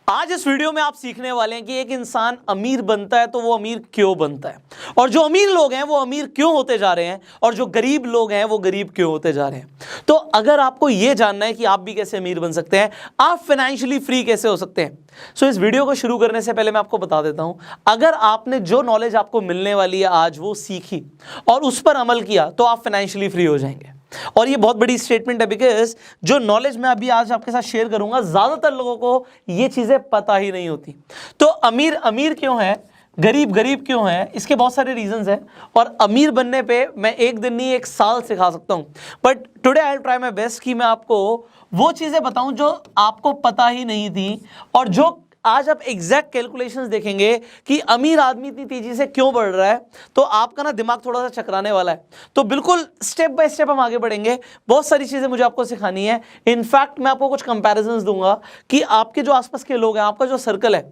आज इस वीडियो में आप सीखने वाले हैं कि एक इंसान अमीर बनता है तो वो अमीर क्यों बनता है, और जो अमीर लोग हैं वो अमीर क्यों होते जा रहे हैं, और जो गरीब लोग हैं वो गरीब क्यों होते जा रहे हैं। तो अगर आपको यह जानना है कि आप भी कैसे अमीर बन सकते हैं, आप फाइनेंशियली फ्री कैसे हो सकते हैं, सो इस वीडियो को शुरू करने से पहले मैं आपको बता देता हूं, अगर आपने जो नॉलेज आपको मिलने वाली है आज वो सीखी और उस पर अमल किया तो आप फाइनेंशियली फ्री हो जाएंगे। और ये बहुत बड़ी स्टेटमेंट है, बिकॉज जो नॉलेज मैं अभी आज आपके साथ शेयर करूंगा ज्यादातर लोगों को ये चीजें पता ही नहीं होती। तो अमीर अमीर क्यों है, गरीब गरीब क्यों है, इसके बहुत सारे रीजंस हैं, और अमीर बनने पे मैं एक दिन नहीं एक साल सिखा सकता हूं। But today I will try my best कि मैं आपको वो चीजें बताऊं जो आपको पता ही नहीं थी, और जो आज आप एग्जैक्ट कैलकुलेशंस देखेंगे कि अमीर आदमी इतनी तेजी से क्यों बढ़ रहा है, तो आपका ना दिमाग थोड़ा सा चकराने वाला है। तो बिल्कुल स्टेप बाय स्टेप हम आगे बढ़ेंगे। बहुत सारी चीजें मुझे आपको सिखानी है। इनफैक्ट मैं आपको कुछ कंपैरिजंस दूंगा कि आपके जो आसपास के लोग हैं, आपका जो सर्कल है,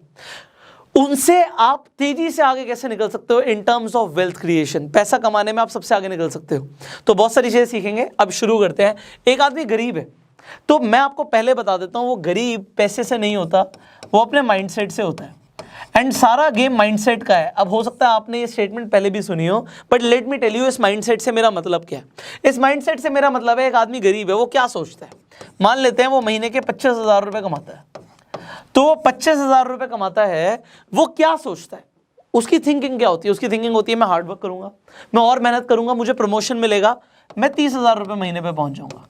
उनसे आप तेजी से आगे कैसे निकल सकते हो in terms of wealth creation. पैसा कमाने में आप सबसे आगे निकल सकते हो। तो बहुत सारी चीजें सीखेंगे। अब शुरू करते हैं। एक आदमी गरीब है, तो मैं आपको पहले बता देता हूं वो गरीब पैसे से नहीं होता, वो अपने माइंडसेट से होता है। एंड सारा गेम माइंडसेट का है। अब हो सकता है आपने ये स्टेटमेंट पहले भी सुनी हो, but let me tell you इस माइंडसेट से मेरा मतलब क्या है। इस माइंडसेट से मेरा मतलब है एक आदमी गरीब है, वो क्या सोचता है। मान लेते हैं वो महीने के 25,000 रुपए कमाता है, तो वो 25,000 रुपए कमाता है, वो क्या सोचता है, उसकी थिंकिंग क्या होती है। उसकी थिंकिंग होती है मैं हार्डवर्क करूंगा, मैं और मेहनत करूंगा, मुझे प्रमोशन मिलेगा, मैं 30,000 रुपए महीने पे पहुंच जाऊंगा,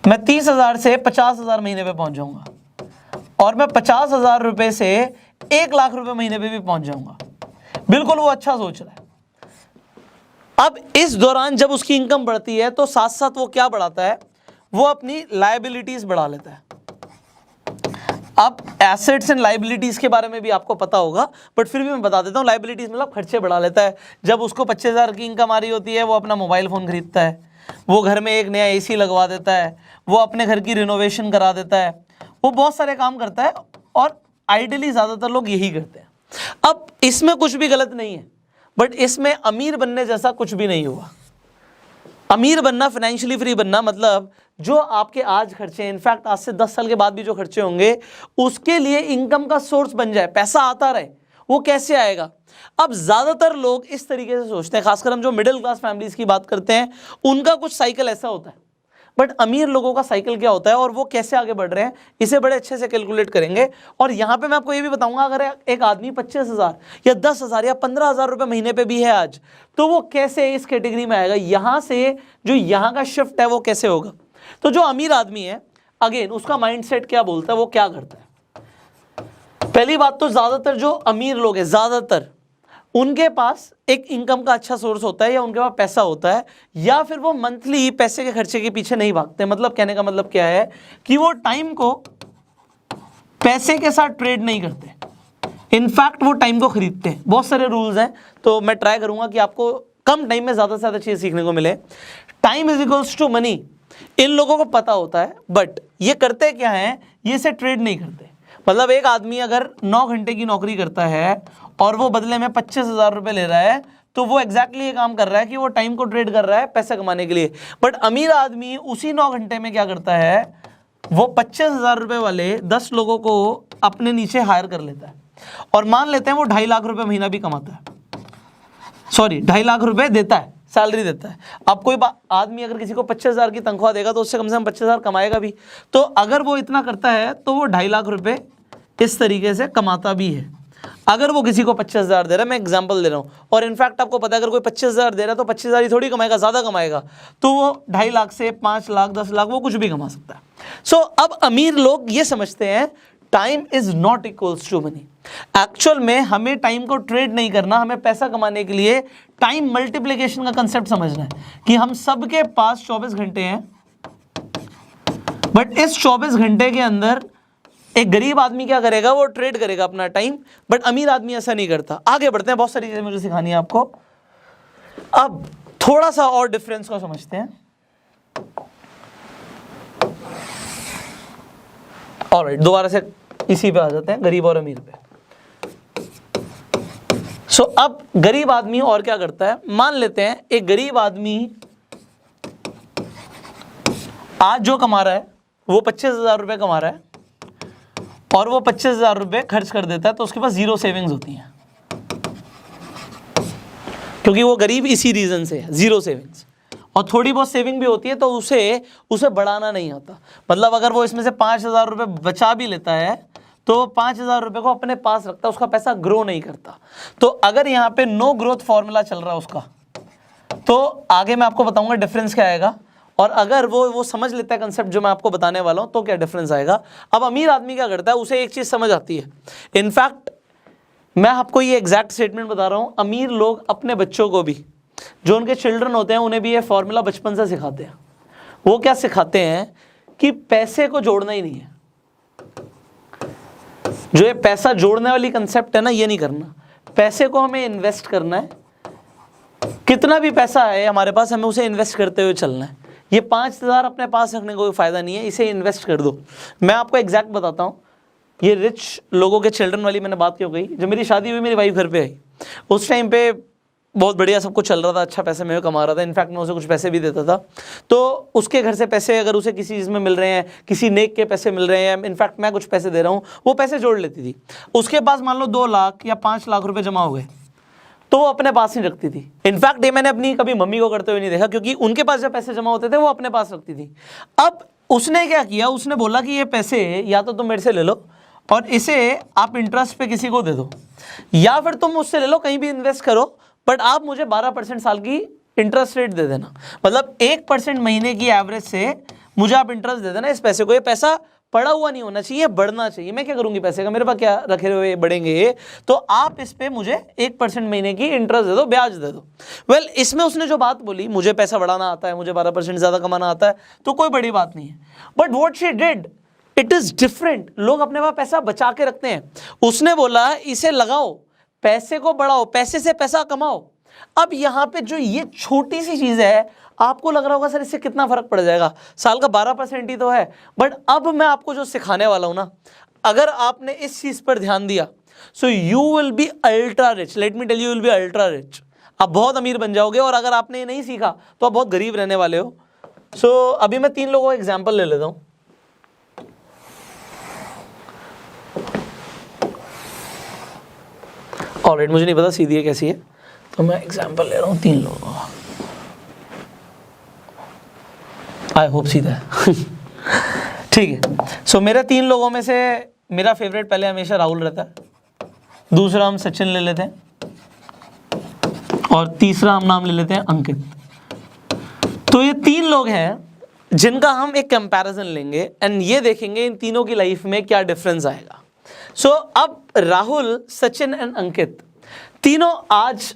मैं 30,000 से 50,000 महीने पे पहुंच जाऊंगा, और मैं 50,000 रुपए से 1,00,000 रुपए महीने पे भी पहुंच जाऊंगा। बिल्कुल वो अच्छा सोच रहा है। अब इस दौरान जब उसकी इनकम बढ़ती है तो साथ साथ वो क्या बढ़ाता है, वो अपनी लायबिलिटीज बढ़ा लेता है। अब एसेट्स एंड लायबिलिटीज के बारे में भी आपको पता होगा, बट फिर भी मैं बता देता हूं। लायबिलिटीज मतलब खर्चे बढ़ा लेता है। जब उसको 25,000 की इनकम आ रही होती है, वो अपना मोबाइल फोन खरीदता है, वो घर में एक नया एसी लगवा देता है, वो अपने घर की रिनोवेशन करा देता है, वो बहुत सारे काम करता है, और आइडियली ज्यादातर लोग यही करते हैं। अब इसमें कुछ भी गलत नहीं है, बट इसमें अमीर बनने जैसा कुछ भी नहीं हुआ। अमीर बनना, फाइनेंशियली फ्री बनना मतलब जो आपके आज खर्चे, इनफैक्ट आज से 10 साल के बाद भी जो खर्चे होंगे, उसके लिए इनकम का सोर्स बन जाए, पैसा आता रहे। वो कैसे आएगा? अब ज्यादातर लोग इस तरीके से सोचते हैं, खासकर हम जो मिडिल क्लास फैमिलीज की बात करते हैं, उनका कुछ साइकिल ऐसा होता है। बट अमीर लोगों का साइकिल क्या होता है और वो कैसे आगे बढ़ रहे हैं, इसे बड़े अच्छे से कैलकुलेट करेंगे। और यहाँ पे मैं आपको ये भी बताऊंगा, अगर एक आदमी 25,000 या 10,000 या 15,000 रुपए महीने पे भी है आज, तो वो कैसे इस कैटेगरी में आएगा, यहाँ से जो यहाँ का शिफ्ट है वो कैसे होगा। तो जो अमीर आदमी है, अगेन उसका माइंडसेट क्या बोलता है, वो क्या करता है। पहली बात तो ज्यादातर जो अमीर लोग हैं, ज्यादातर उनके पास एक इनकम का अच्छा सोर्स होता है, या उनके पास पैसा होता है, या फिर वो मंथली पैसे के खर्चे के पीछे नहीं भागते। मतलब कहने का मतलब क्या है कि वो टाइम को पैसे के साथ ट्रेड नहीं करते, इनफैक्ट वो टाइम को खरीदते हैं। बहुत सारे रूल्स हैं, तो मैं ट्राई करूंगा कि आपको कम टाइम में ज्यादा से ज्यादा चीज सीखने को मिले। Time is equals to money, इन लोगों को पता होता है, बट ये करते क्या है, ये इसे ट्रेड नहीं करते। मतलब एक आदमी अगर 9 घंटे की नौकरी करता है और वो बदले में 25,000 रुपए ले रहा है, तो वो एग्जैक्टली ये काम कर रहा है कि वो टाइम को ट्रेड कर रहा है पैसे कमाने के लिए। बट अमीर आदमी उसी 9 घंटे में क्या करता है, वो 25,000 रुपए वाले 10 लोगों को अपने नीचे हायर कर लेता है, और मान लेते हैं वो 2.5 लाख रुपए महीना भी कमाता है, सॉरी 2.5 लाख रुपए देता है, सैलरी देता है। अब कोई आदमी अगर किसी को 25,000 की तनख्वाह देगा तो उससे कम से कम 25,000 कमाएगा भी। तो अगर वो इतना करता है तो वो 2.5 लाख रुपए इस तरीके से कमाता भी है। अगर वो किसी को 25,000 दे रहा है, मैं एग्जांपल दे रहा हूं, और इनफैक्ट आपको पता है अगर कोई 25,000 दे रहा है तो 25,000 ही थोड़ी कमाएगा, ज्यादा कमाएगा। तो वो 2.5 लाख से 5 लाख 10 लाख वो कुछ भी कमा सकता है। सो अब अमीर लोग ये समझते हैं time is not equals to money. Actual में हमें टाइम को ट्रेड नहीं करना, हमें पैसा कमाने के लिए टाइम मल्टीप्लिकेशन का कंसेप्ट समझना है कि हम सबके पास 24 घंटे हैं, बट इस 24 घंटे के अंदर एक गरीब आदमी क्या करेगा, वो ट्रेड करेगा अपना टाइम, बट अमीर आदमी ऐसा नहीं करता। आगे बढ़ते हैं, बहुत सारी चीजें मुझे सिखानी है आपको। अब थोड़ा सा और डिफरेंस को समझते हैं। ऑलराइट, दोबारा से इसी पे आ जाते हैं, गरीब और अमीर पे। सो अब गरीब आदमी और क्या करता है, मान लेते हैं एक गरीब आदमी आज जो कमा रहा है वो 25,000 रुपए कमा रहा है, और वो 25,000 रुपये खर्च कर देता है तो उसके पास 0 सेविंग्स होती हैं, क्योंकि वो गरीब इसी रीजन से है, 0 सेविंग्स। और थोड़ी बहुत सेविंग भी होती है तो उसे बढ़ाना नहीं आता। मतलब अगर वो इसमें से 5,000 रुपये बचा भी लेता है तो 5,000 रुपये को अपने पास रखता है, उसका पैसा ग्रो नहीं करता। तो अगर यहाँ पे नो ग्रोथ फॉर्मूला चल रहा है उसका, तो आगे मैं आपको बताऊंगा डिफरेंस क्या आएगा। और अगर वो समझ लेता है कंसेप्ट जो मैं आपको बताने वाला हूं तो क्या डिफरेंस आएगा। अब अमीर आदमी क्या करता है, उसे एक चीज समझ आती है। इनफैक्ट मैं आपको ये एग्जैक्ट स्टेटमेंट बता रहा हूं, अमीर लोग अपने बच्चों को भी, जो उनके चिल्ड्रन होते हैं, उन्हें भी ये फॉर्मूला बचपन से सिखाते हैं। वो क्या सिखाते हैं कि पैसे को जोड़ना ही नहीं है। जो ये पैसा जोड़ने वाली कंसेप्ट है ना, ये नहीं करना। पैसे को हमें इन्वेस्ट करना है। कितना भी पैसा है हमारे पास, हमें उसे इन्वेस्ट करते हुए चलना है। ये 5,000 अपने पास रखने को कोई फायदा नहीं है, इसे इन्वेस्ट कर दो। मैं आपको एग्जैक्ट बताता हूँ, ये रिच लोगों के चिल्ड्रन वाली मैंने बात क्यों कही। जब मेरी शादी हुई, मेरी वाइफ घर पे आई, उस टाइम पे बहुत बढ़िया सब कुछ चल रहा था, अच्छा पैसे मैं कमा रहा था। इनफैक्ट मैं उसे कुछ पैसे भी देता था। तो उसके घर से पैसे अगर उसे किसी चीज़ में मिल रहे हैं, किसी नेक के पैसे मिल रहे हैं, इनफैक्ट मैं कुछ पैसे दे रहा हूँ, वो पैसे जोड़ लेती थी। उसके पास मान लो 2 लाख या 5 लाख रुपए जमा हो गए तो वो अपने पास नहीं रखती थी। इनफैक्ट ये मैंने अपनी कभी मम्मी को करते हुए नहीं देखा, क्योंकि उनके पास जब पैसे जमा होते थे वो अपने पास रखती थी। अब उसने क्या किया, उसने बोला कि ये पैसे या तो तुम मेरे से ले लो और इसे आप इंटरेस्ट पे किसी को दे दो, या फिर तुम मुझसे ले लो, कहीं भी इन्वेस्ट करो, बट आप मुझे 12% साल की इंटरेस्ट रेट दे देना। मतलब 1% महीने की एवरेज से मुझे आप इंटरेस्ट दे देना इस पैसे को। ये पैसा पड़ा हुआ नहीं होना चाहिए, बढ़ना चाहिए। मैं क्या करूंगी पैसे का, मेरे पास क्या रखे हुए बढ़ेंगे, तो आप इस पे मुझे 1% महीने की इंटरेस्ट दे दो, ब्याज दे दो। वेल, इसमें उसने जो बात बोली, मुझे पैसा बढ़ाना आता है, मुझे 12% ज्यादा कमाना आता है, तो कोई बड़ी बात नहीं है। But what she did, it is different. लोग अपने पास पैसा बचा के रखते हैं। उसने बोला इसे लगाओ, पैसे को बढ़ाओ, पैसे से पैसा कमाओ। अब यहाँ पे जो ये छोटी सी चीज है, आपको लग रहा होगा सर इससे कितना फर्क पड़ जाएगा, साल का 12% ही तो है। बट अब मैं आपको जो सिखाने वाला हूं ना, अगर आपने इस चीज पर ध्यान दिया, so you will be ultra rich. Let me tell you, will be ultra rich. आप बहुत अमीर बन जाओगे। और अगर आपने ये नहीं सीखा तो आप बहुत गरीब रहने वाले हो। सो अभी मैं 3 लोगों का एग्जाम्पल ले लेता हूं। ऑलराइट, मुझे नहीं पता सीधी है कैसी है, तो मैं एग्जाम्पल ले रहा हूँ 3 लोगों का। आई होप सीधा है। ठीक है। सो मेरे 3 लोगों में से मेरा फेवरेट पहले हमेशा राहुल रहता है, दूसरा हम सचिन ले लेते हैं, और तीसरा हम नाम ले लेते हैं अंकित। तो ये 3 लोग हैं जिनका हम एक कंपैरिजन लेंगे एंड ये देखेंगे इन तीनों की लाइफ में क्या डिफरेंस आएगा। सो अब राहुल, सचिन एंड अंकित तीनों आज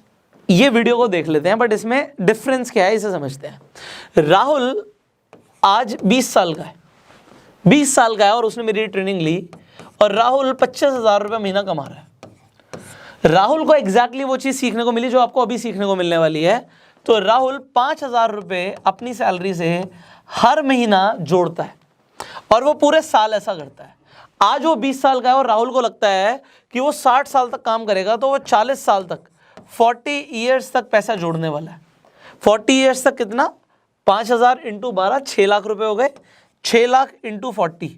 ये वीडियो को देख लेते हैं, बट इसमें डिफरेंस क्या है इसे समझते हैं। राहुल आज 20 साल का है, 20 साल का है और उसने मेरी ट्रेनिंग ली, और राहुल 25,000 रुपये महीना कमा रहा है। राहुल को एग्जैक्टली वो चीज़ सीखने को मिली जो आपको अभी सीखने को मिलने वाली है। तो राहुल 5,000 रुपये अपनी सैलरी से हर महीना जोड़ता है और वो पूरे साल ऐसा करता है। आज वो 20 साल का है और राहुल को लगता है कि वो 60 साल तक काम करेगा तो वो 40 साल तक, 40 ईयर्स तक पैसा जोड़ने वाला है। 40 ईयर्स तक कितना, 5,000 इंटू 12, 6 लाख रुपए हो गए। 6 लाख इंटू 40,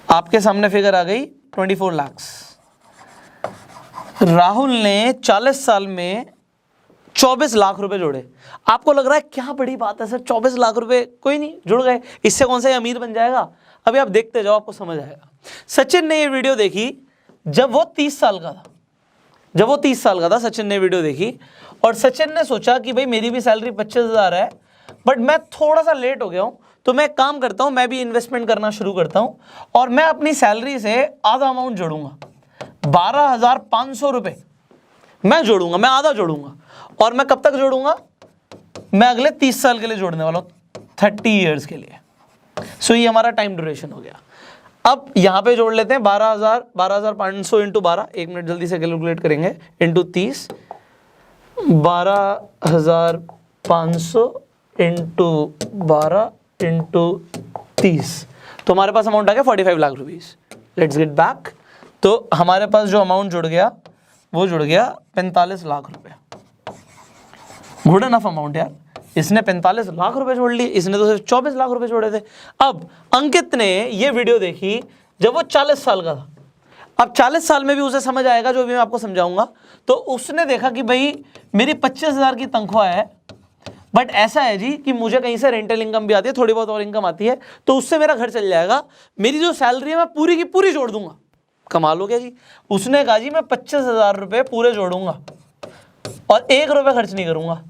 आपके सामने फिगर आ गई 24 लाख। राहुल ने 40 साल में 24 लाख रुपए जोड़े। आपको लग रहा है क्या बड़ी बात है सर, 24 लाख रुपए, कोई नहीं, जुड़ गए, इससे कौन सा अमीर बन जाएगा। अभी आप देखते जाओ, आपको समझ आएगा। सचिन ने ये वीडियो देखी जब वो 30 साल का था। जब वो 30 साल का था सचिन ने वीडियो देखी, और सचिन ने सोचा कि भाई मेरी भी सैलरी 25,000 है, बट मैं थोड़ा सा लेट हो गया हूं, तो मैं काम करता हूं, मैं भी इन्वेस्टमेंट करना शुरू करता हूं और मैं अपनी सैलरी से आधा अमाउंट जोड़ूंगा, 12,500 रुपए मैं जोड़ूंगा, मैं आधा जोड़ूंगा। और मैं कब तक जोड़ूंगा, मैं अगले 30 साल के लिए जोड़ने वाला हूं, 30 ईयर्स के लिए। सो ये हमारा टाइम ड्यूरेशन हो गया। अब यहां पे जोड़ लेते हैं 12,500 इंटू 12, 1 मिनट जल्दी से कैलकुलेट करेंगे, इंटू 30, 12,500 इंटू 12 इंटू 30, तो हमारे पास अमाउंट आ गया 45 lakh rupees. Let's get back. तो हमारे पास जो अमाउंट जुड़ गया वो जुड़ गया 45 लाख रुपए। गुड इनफ अमाउंट यार, इसने 45 लाख रुपए जोड़ लिए, इसने तो सिर्फ 24 लाख रुपए जोड़े थे। अब अंकित ने ये वीडियो देखी जब वो 40 साल का था। अब 40 साल में भी उसे समझ आएगा जो भी मैं आपको समझाऊंगा। तो उसने देखा कि भाई मेरी 25,000 की तनख्वाह है, बट ऐसा है जी कि मुझे कहीं से रेंटल इनकम भी आती है, थोड़ी बहुत और इनकम आती है, तो उससे मेरा घर चल जाएगा। मेरी जो सैलरी है मैं पूरी की पूरी जोड़ दूंगा। कमाल हो गया जी। उसने कहा जी मैं 25,000 रुपये पूरे जोड़ूंगा और 1 रुपये खर्च नहीं करूंगा,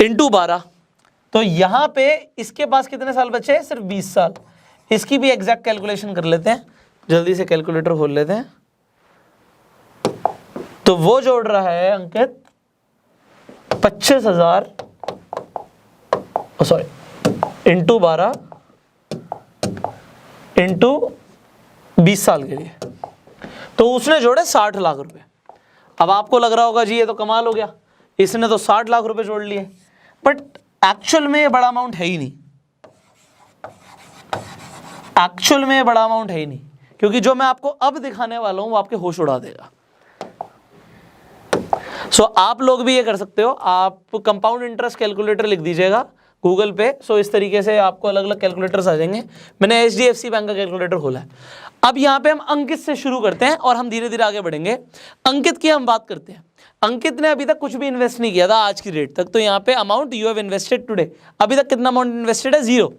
इंटू 12। तो यहाँ पे इसके पास कितने साल बचे? सिर्फ 20 साल। इसकी भी एग्जैक्ट कैलकुलेशन कर लेते हैं, जल्दी से कैलकुलेटर खोल लेते हैं। तो वो जोड़ रहा है अंकित 25,000 इंटू 12 इंटू 20 साल के लिए, तो उसने जोड़े 60 लाख रुपए। अब आपको लग रहा होगा जी ये तो कमाल हो गया, इसने तो 60 लाख रुपए जोड़ लिए, बट एक्चुअल में ये बड़ा अमाउंट है ही नहीं। एक्चुअल में ये बड़ा अमाउंट है ही नहीं, क्योंकि जो मैं आपको अब दिखाने वाला हूं वो आपके होश उड़ा देगा। आप लोग भी ये कर सकते हो, आप कंपाउंड इंटरेस्ट कैलकुलेटर लिख दीजिएगा गूगल पे। इस तरीके से आपको अलग अलग कैलकुलेटर्स आ जाएंगे। मैंने HDFC बैंक का कैलकुलेटर खोला है। अब यहाँ पे हम अंकित से शुरू करते हैं और हम धीरे धीरे आगे बढ़ेंगे। अंकित की हम बात करते हैं। अंकित ने अभी तक कुछ भी इन्वेस्ट नहीं किया था आज की डेट तक। तो यहाँ पे amount you have invested today, अभी तक कितना अमाउंट इन्वेस्टेड है? 0।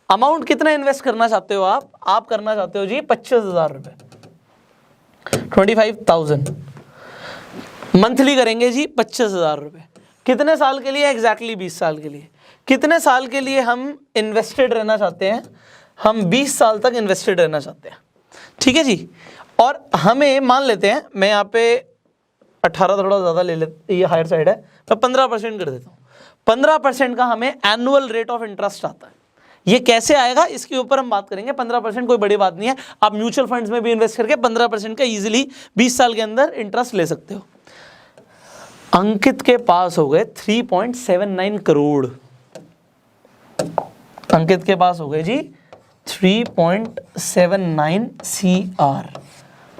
अमाउंट कितना इन्वेस्ट करना चाहते हो आप करना चाहते हो जी 25,000 रुपये, 25,000 मंथली करेंगे जी 25,000 रुपये। कितने साल के लिए? एग्जैक्टली 20 साल के लिए। कितने साल के लिए हम इन्वेस्टेड रहना चाहते हैं? हम 20 साल तक इन्वेस्टेड रहना चाहते हैं, ठीक है जी। और हमें मान लेते हैं, मैं यहाँ पे 18 थोड़ा ज़्यादा ले लेते, ये हायर साइड है, मैं 15% कर देता हूँ। 15% का हमें एनुअल रेट ऑफ इंटरेस्ट आता है। ये कैसे आएगा इसके ऊपर हम बात करेंगे। 15% कोई बड़ी बात नहीं है, आप म्यूचुअल फंड्स में भी इन्वेस्ट करके 15% का इजीली 20 साल के अंदर इंटरेस्ट ले सकते हो। अंकित के पास हो गए 3.79 करोड़। अंकित के पास हो गए जी 3.79 CR।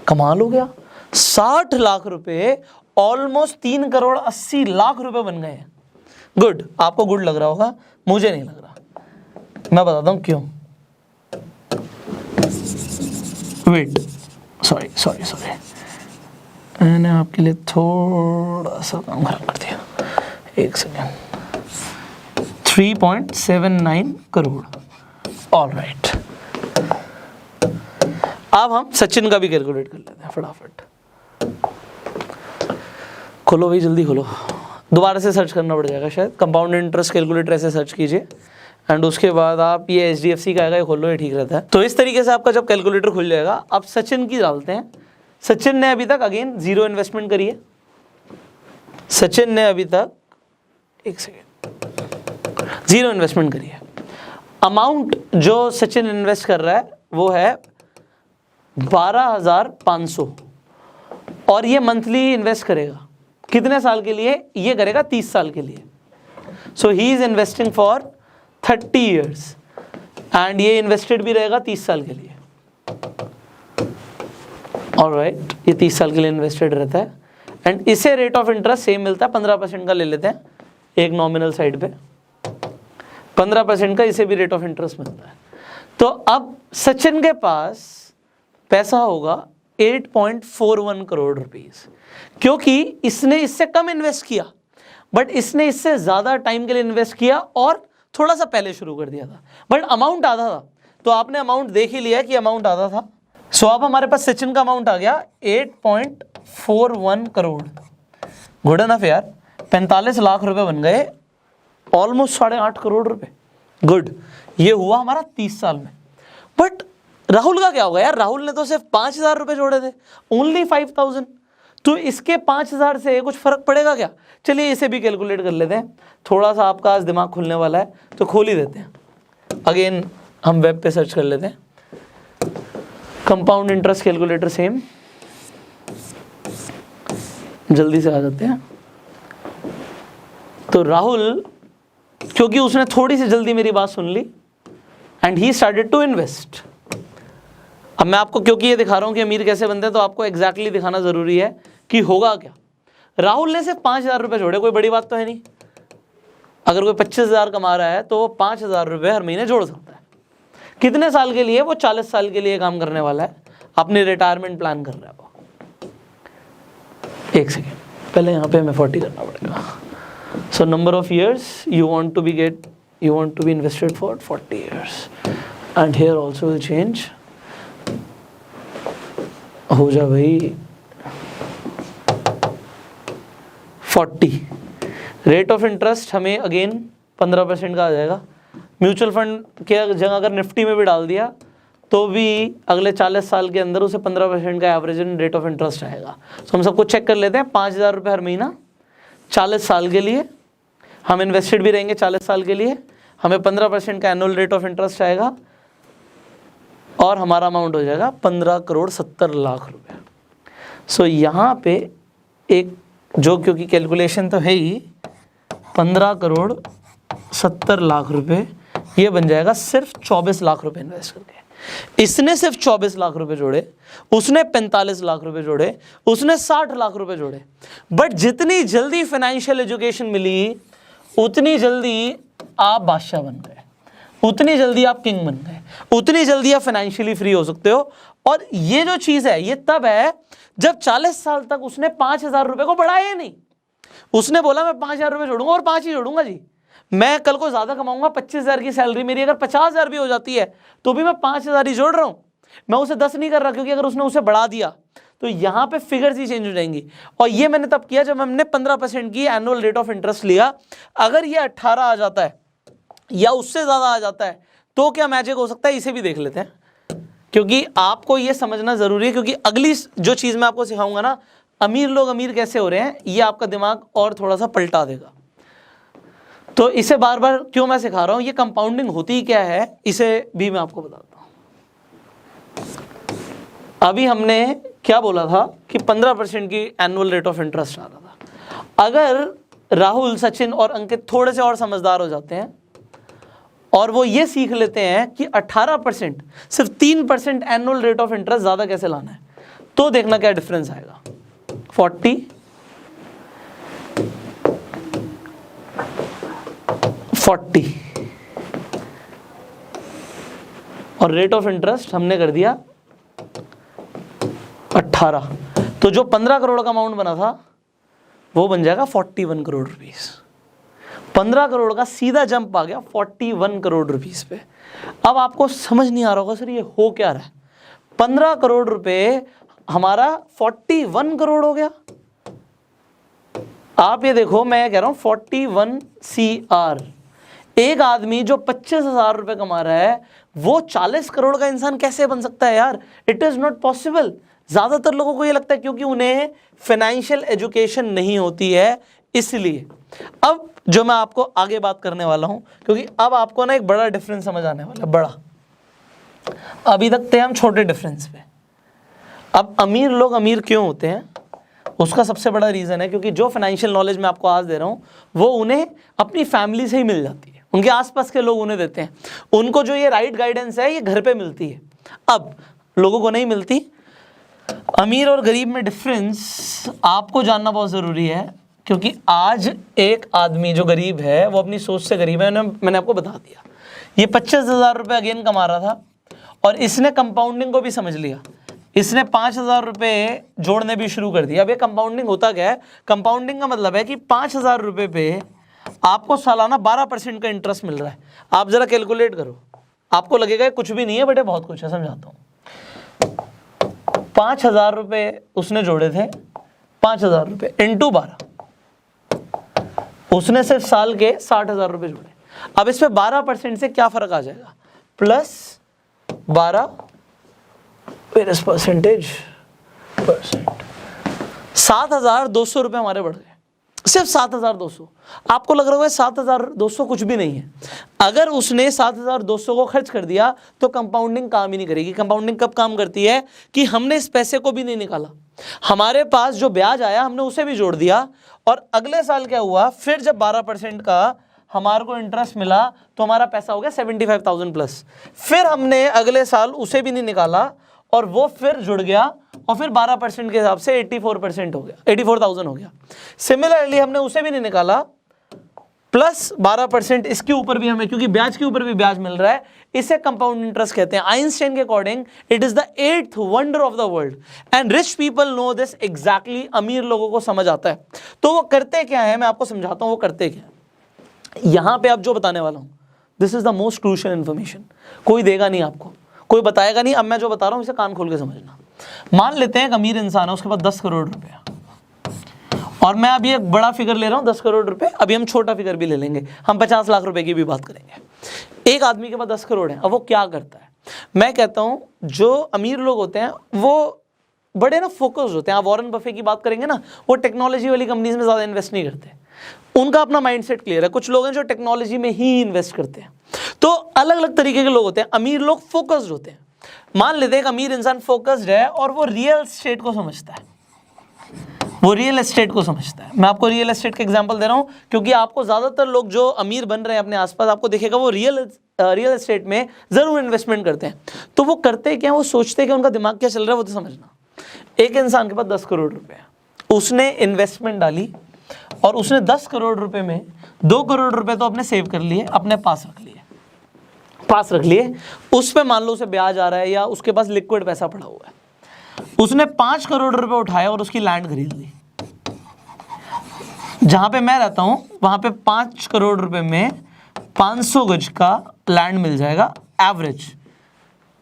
कमाल हो गया। 60 लाख रुपए, ऑलमोस्ट 3 करोड़ 80 लाख रुपए बन गए। गुड, आपको गुड लग रहा होगा, मुझे नहीं लग रहा। मैं बताता हूं क्यों। वेट, सॉरी, मैंने आपके लिए थोड़ा सा काम खराब कर दिया। एक सेकेंड। 3.79 crore, all right. अब हम सचिन का भी कैलकुलेट कर लेते हैं फटाफट। खोलो भाई, जल्दी खोलो। दोबारा से सर्च करना पड़ जाएगा शायद। कंपाउंड इंटरेस्ट कैलकुलेटर ऐसे सर्च कीजिए एंड उसके बाद आप ये HDFC का आएगा, ये खोलो, ये ठीक रहता है। तो इस तरीके से आपका जब कैलकुलेटर खुल जाएगा, अब सचिन की डालते हैं। सचिन ने अभी तक अगेन 0 इन्वेस्टमेंट करी है। सचिन ने अभी तक 0 इन्वेस्टमेंट करी है। अमाउंट जो सचिन इन्वेस्ट कर रहा है वो है 12,500 और ये मंथली इन्वेस्ट करेगा। कितने साल के लिए? ये करेगा 30 साल के लिए। So he is investing for 30 years and ये इन्वेस्टेड भी रहेगा 30 साल के लिए। ऑलराइट, ये 30 साल के लिए इन्वेस्टेड रहता है एंड इसे रेट ऑफ इंटरेस्ट सेम मिलता है, 15% का ले लेते हैं एक नॉमिनल साइड पे। 15% का इसे भी रेट ऑफ इंटरेस्ट मिलता है। तो अब सचिन के पास पैसा होगा 8.41 करोड़ रुपीस, क्योंकि इसने इससे कम इन्वेस्ट किया, बट इसने इससे ज्यादा टाइम के लिए इन्वेस्ट किया और थोड़ा सा पहले शुरू कर दिया था, बट अमाउंट आधा था। तो आपने अमाउंट देख ही लिया कि अमाउंट आधा था। सो अब हमारे पास सचिन का अमाउंट आ गया 8.41 करोड़। गुड इनफ यार, 45 लाख रुपए बन गए, ऑलमोस्ट 8.5 करोड़ रुपए। गुड, ये हुआ हमारा 30 साल में। बट राहुल का क्या होगा यार? राहुल ने तो सिर्फ 5,000 रुपए जोड़े थे, ओनली 5,000। तो इसके 5,000 से कुछ फर्क पड़ेगा क्या? चलिए इसे भी कैलकुलेट कर लेते हैं। थोड़ा सा आपका आज दिमाग खुलने वाला है तो खोल ही देते हैं। अगेन हम वेब पे सर्च कर लेते हैं, कंपाउंड इंटरेस्ट कैलकुलेटर सेम, जल्दी से आ जाते हैं। तो राहुल, क्योंकि उसने थोड़ी सी जल्दी मेरी बात सुन ली and he started to invest. अब मैं आपको क्योंकि ये दिखा रहा हूं कि अमीर कैसे बनते हैं, तो आपको एग्जैक्टली दिखाना जरूरी है कि होगा क्या। राहुल ने सिर्फ 5,000 रुपए जोड़े, कोई बड़ी बात तो है नहीं। अगर कोई 25,000 कमा रहा है तो वो 5,000 रुपये हर महीने जोड़ सकता है। कितने साल के लिए? वो 40 साल के लिए काम करने वाला है, अपनी रिटायरमेंट प्लान कर रहा है वो। एक सेकेंड, पहले यहाँ पे हमें 40 करना पड़ेगा। So number of years you want to be invested for 40 years, and here also will change। हो जा भाई 40। रेट ऑफ इंटरेस्ट हमें अगेन 15% का आ जाएगा। म्यूचुअल फंड के जगह अगर निफ्टी में भी डाल दिया तो भी अगले 40 साल के अंदर उसे 15% का एवरेज रेट ऑफ इंटरेस्ट आएगा। तो हम सबको चेक कर लेते हैं। 5,000 रुपये हर महीना 40 साल के लिए, हम इन्वेस्टेड भी रहेंगे 40 साल के लिए, हमें 15% का एनुअल रेट ऑफ इंटरेस्ट आएगा और हमारा अमाउंट हो जाएगा 15,70,00,000 रुपये। सो यहाँ पे एक जो, क्योंकि कैलकुलेशन तो है ही, 15,70,00,000 रुपये ये बन जाएगा सिर्फ 24 लाख रुपए इन्वेस्ट करके। इसने सिर्फ 24 लाख रुपए जोड़े, उसने 45 लाख रुपए जोड़े, उसने 60 लाख रुपए जोड़े। बट जितनी जल्दी फाइनेंशियल एजुकेशन मिली उतनी जल्दी आप बादशाह बन गए, उतनी जल्दी आप किंग बन गए, उतनी जल्दी आप फाइनेंशियली फ्री हो सकते हो। और ये जो चीज़ है ये तब है जब 40 साल तक उसने 5,000 रुपये को बढ़ाया नहीं। उसने बोला मैं 5,000 रुपये जोड़ूंगा और 5 ही जोड़ूंगा जी, मैं कल को ज़्यादा कमाऊंगा, 25,000 की सैलरी मेरी अगर 50,000 भी हो जाती है तो भी मैं 5,000 ही जोड़ रहा हूँ, मैं उसे 10 नहीं कर रहा। क्योंकि अगर उसने उसे बढ़ा दिया तो यहाँ पे फिगर्स ही चेंज हो जाएंगी। और ये मैंने तब किया जब हमने 15% की एनुअल रेट ऑफ इंटरेस्ट लिया। अगर ये 18 आ जाता है या उससे ज़्यादा आ जाता है तो क्या मैजिक हो सकता है, इसे भी देख लेते हैं। क्योंकि आपको ये समझना ज़रूरी है, क्योंकि अगली जो चीज़ मैं आपको सिखाऊंगा ना, अमीर लोग अमीर कैसे हो रहे हैं, ये आपका दिमाग और थोड़ा सा पलटा देगा। तो इसे बार बार क्यों मैं सिखा रहा हूँ, ये कंपाउंडिंग होती क्या है इसे भी मैं आपको बताता हूँ। अभी हमने क्या बोला था कि 15% की एनुअल रेट ऑफ इंटरेस्ट आ रहा था। अगर राहुल, सचिन और अंकित थोड़े से और समझदार हो जाते हैं और वो ये सीख लेते हैं कि 18% सिर्फ 3% एनुअल रेट ऑफ इंटरेस्ट ज़्यादा कैसे लाना है, तो देखना क्या डिफरेंस आएगा। 40 और रेट ऑफ इंटरेस्ट हमने कर दिया 18, तो जो 15 करोड़ का अमाउंट बना था वो बन जाएगा 41 करोड़ रुपीस। 15 करोड़ का सीधा जंप आ गया 41 करोड़ रुपीस पे। अब आपको समझ नहीं आ रहा होगा सर ये हो क्या रहा है, 15 करोड़ रुपए हमारा 41 करोड़ हो गया। आप ये देखो, मैं कह रहा हूं 41 CR। एक आदमी जो 25,000 रुपए कमा रहा है वो 40 करोड़ का इंसान कैसे बन सकता है यार, इट इज नॉट पॉसिबल। ज्यादातर लोगों को ये लगता है क्योंकि उन्हें फाइनेंशियल एजुकेशन नहीं होती है, इसलिए। अब जो मैं आपको आगे बात करने वाला हूं, क्योंकि अब आपको ना एक बड़ा डिफरेंस समझ आने वाला है, बड़ा। अभी तक थे हम छोटे डिफरेंस पे, अब अमीर लोग अमीर क्यों होते हैं उसका सबसे बड़ा रीज़न है क्योंकि जो फाइनेंशियल नॉलेज मैं आपको आज दे रहा हूँ वो उन्हें अपनी फैमिली से ही मिल जाती है, उनके आसपास के लोग उन्हें देते हैं। उनको जो ये राइट गाइडेंस है ये घर पे मिलती है, अब लोगों को नहीं मिलती। अमीर और गरीब में डिफरेंस आपको जानना बहुत ज़रूरी है, क्योंकि आज एक आदमी जो गरीब है वो अपनी सोच से गरीब है। मैंने आपको बता दिया, ये 25,000 रुपये अगेन कमा रहा था और इसने कंपाउंडिंग को भी समझ लिया, इसने 5,000 रुपये जोड़ने भी शुरू कर दिया। अब ये कंपाउंडिंग होता क्या है, कंपाउंडिंग का मतलब है कि 5,000 रुपये पे आपको सालाना 12% का इंटरेस्ट मिल रहा है। आप ज़रा कैलकुलेट करो, आपको लगेगा कुछ भी नहीं है, बटे बहुत कुछ है, समझाता हूँ। 5,000 रुपये उसने जोड़े थे, 5,000 रुपये इंटू 12, उसने सिर्फ साल के 60,000 रुपये जोड़े। अब इस पे 12% से क्या फ़र्क आ जाएगा, +12 परसेंटेज 7,200 रुपये हमारे बढ़ गए, सिर्फ 7,200। आपको लग रहा होगा 7,200 कुछ भी नहीं है। अगर उसने 7,200 को खर्च कर दिया तो कंपाउंडिंग काम ही नहीं करेगी। कंपाउंडिंग कब काम करती है कि हमने इस पैसे को भी नहीं निकाला, हमारे पास जो ब्याज आया हमने उसे भी जोड़ दिया, और अगले साल क्या हुआ, फिर जब 12% का हमारे को इंटरेस्ट मिला तो हमारा पैसा हो गया 75,000 प्लस। फिर हमने अगले साल उसे भी नहीं निकाला और वो फिर जुड़ गया और फिर 12% के हिसाब से 84% हो गया, 84,000 हो गया। सिमिलरली हमने उसे भी नहीं निकाला प्लस 12% इसके ऊपर भी हमें, क्योंकि ब्याज के ऊपर भी ब्याज मिल रहा है, इसे कंपाउंड इंटरेस्ट कहते हैं। आइंस्टाइन के according it is the 8th wonder of the world and rich people know this exactly. अमीर लोगों को समझ आता है। तो वो करते क्या है, मैं आपको समझाता हूं वो करते क्या है। यहां पे आप जो बताने वाला हूं, this is the most crucial information. कोई देगा नहीं आपको, कोई बताएगा नहीं। अब मैं जो बता रहा हूं इसे कान खोल के समझना। मान लेते हैं एक अमीर इंसान है, उसके पास 10 करोड़ रुपया, और मैं अभी एक बड़ा फिगर ले रहा हूं 10 करोड़ रुपए। अभी हम छोटा फिगर भी ले लेंगे, हम 50 लाख रुपए की भी बात करेंगे। एक आदमी के पास 10 करोड़ है। अब वो क्या करता है, मैं कहता हूं जो अमीर लोग होते हैं वो बड़े ना फोकस्ड होते हैं। आप वॉरेन बफे की बात करेंगे ना, वो टेक्नोलॉजी वाली कंपनीज में ज़्यादा इन्वेस्ट नहीं करते, उनका अपना माइंडसेट क्लियर है। कुछ लोग हैं जो टेक्नोलॉजी में ही इन्वेस्ट करते हैं। तो अलग अलग तरीके के लोग होते हैं। अमीर लोग फोकस्ड होते हैं। मान लेते हैं एक अमीर इंसान फोकस्ड है और वो रियल एस्टेट को समझता है, वो रियल एस्टेट को समझता है। मैं आपको रियल एस्टेट का एग्जांपल दे रहा हूं क्योंकि आपको ज़्यादातर लोग जो अमीर बन रहे हैं अपने आसपास, आपको दिखेगा वो रियल एस्टेट में ज़रूर इन्वेस्टमेंट करते हैं। तो वो करते क्या, वो सोचते कि उनका दिमाग क्या चल रहा है वो तो समझना। एक इंसान के पास 10 करोड़ रुपए है, उसने इन्वेस्टमेंट डाली और उसने 10 करोड़ रुपए में 2 करोड़ रुपए तो अपने सेव कर लिए, अपने पास रख लिए। उस पर मान लो उसे ब्याज आ रहा है या उसके पास लिक्विड पैसा पड़ा हुआ है। उसने 5 करोड़ रुपए उठाया और उसकी लैंड खरीद ली। जहां पे मैं रहता हूं वहां पे 5 करोड़ रुपए में 500 गज का लैंड मिल जाएगा एवरेज।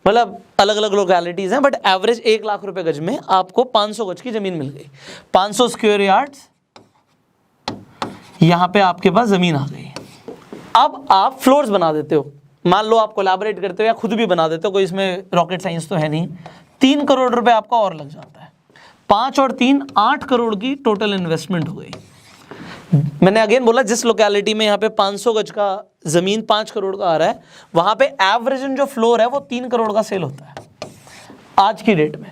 मतलब अलग अलग लोकेलिटीज हैं बट एवरेज 1 लाख रुपए गज में आपको 500 गज की जमीन मिल गई। 500 स्क्वायर यार्ड्स यहां पे आपके पास जमीन आ गई। अब आप फ्लोर्स बना देते हो, मान लो आप कोलैबोरेट करते हो या खुद भी बना देते हो, कोई इसमें रॉकेट साइंस तो है नहीं। 3 करोड़ रुपए आपका और लग जाता है। 5 और 3 8 करोड़ की टोटल इन्वेस्टमेंट हो गई। मैंने अगेन बोला जिस लोकेलिटी में यहाँ पे 500 गज का जमीन 5 करोड़ का आ रहा है, वहां पे एवरेज जो फ्लोर है वो 3 करोड़ का सेल होता है आज की डेट में।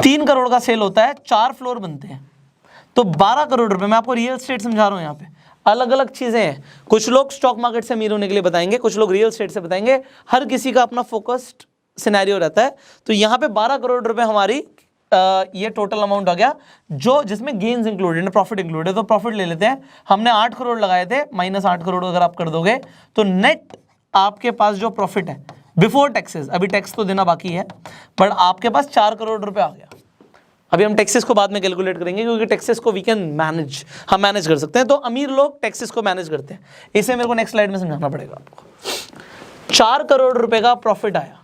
3 करोड़ का सेल होता है, 4 फ्लोर बनते हैं तो 12 करोड़ रुपए। मैं आपको रियल एस्टेट समझा रहा हूँ। यहाँ पे अलग अलग चीजें हैं। कुछ लोग स्टॉक मार्केट से अमीर होने के लिए बताएंगे, कुछ लोग रियल एस्टेट से बताएंगे। हर किसी का अपना फोकस्ड सिनेरियो रहता है। तो यहाँ पे 12 करोड़ रुपए हमारी ये टोटल अमाउंट आ गया, जो जिसमें गेन्स इंक्लूडेड है, प्रॉफिट इंक्लूडेड है। तो प्रॉफिट ले लेते हैं। हमने 8 करोड़ लगाए थे, माइनस 8 करोड़ अगर आप कर दोगे तो नेट आपके पास जो प्रॉफिट है बिफोर टैक्सेस, अभी टैक्स तो देना बाकी है, बट आपके पास 4 करोड़ रुपए आ गया। अभी हम टैक्सेस को बाद में कैलकुलेट करेंगे क्योंकि टैक्सेस को वी कैन मैनेज, हम मैनेज कर सकते हैं। तो अमीर लोग टैक्सेस को मैनेज करते हैं। इसे मेरे को नेक्स्ट स्लाइड में समझाना पड़ेगा आपको। 4 करोड़ रुपए का प्रॉफिट आया।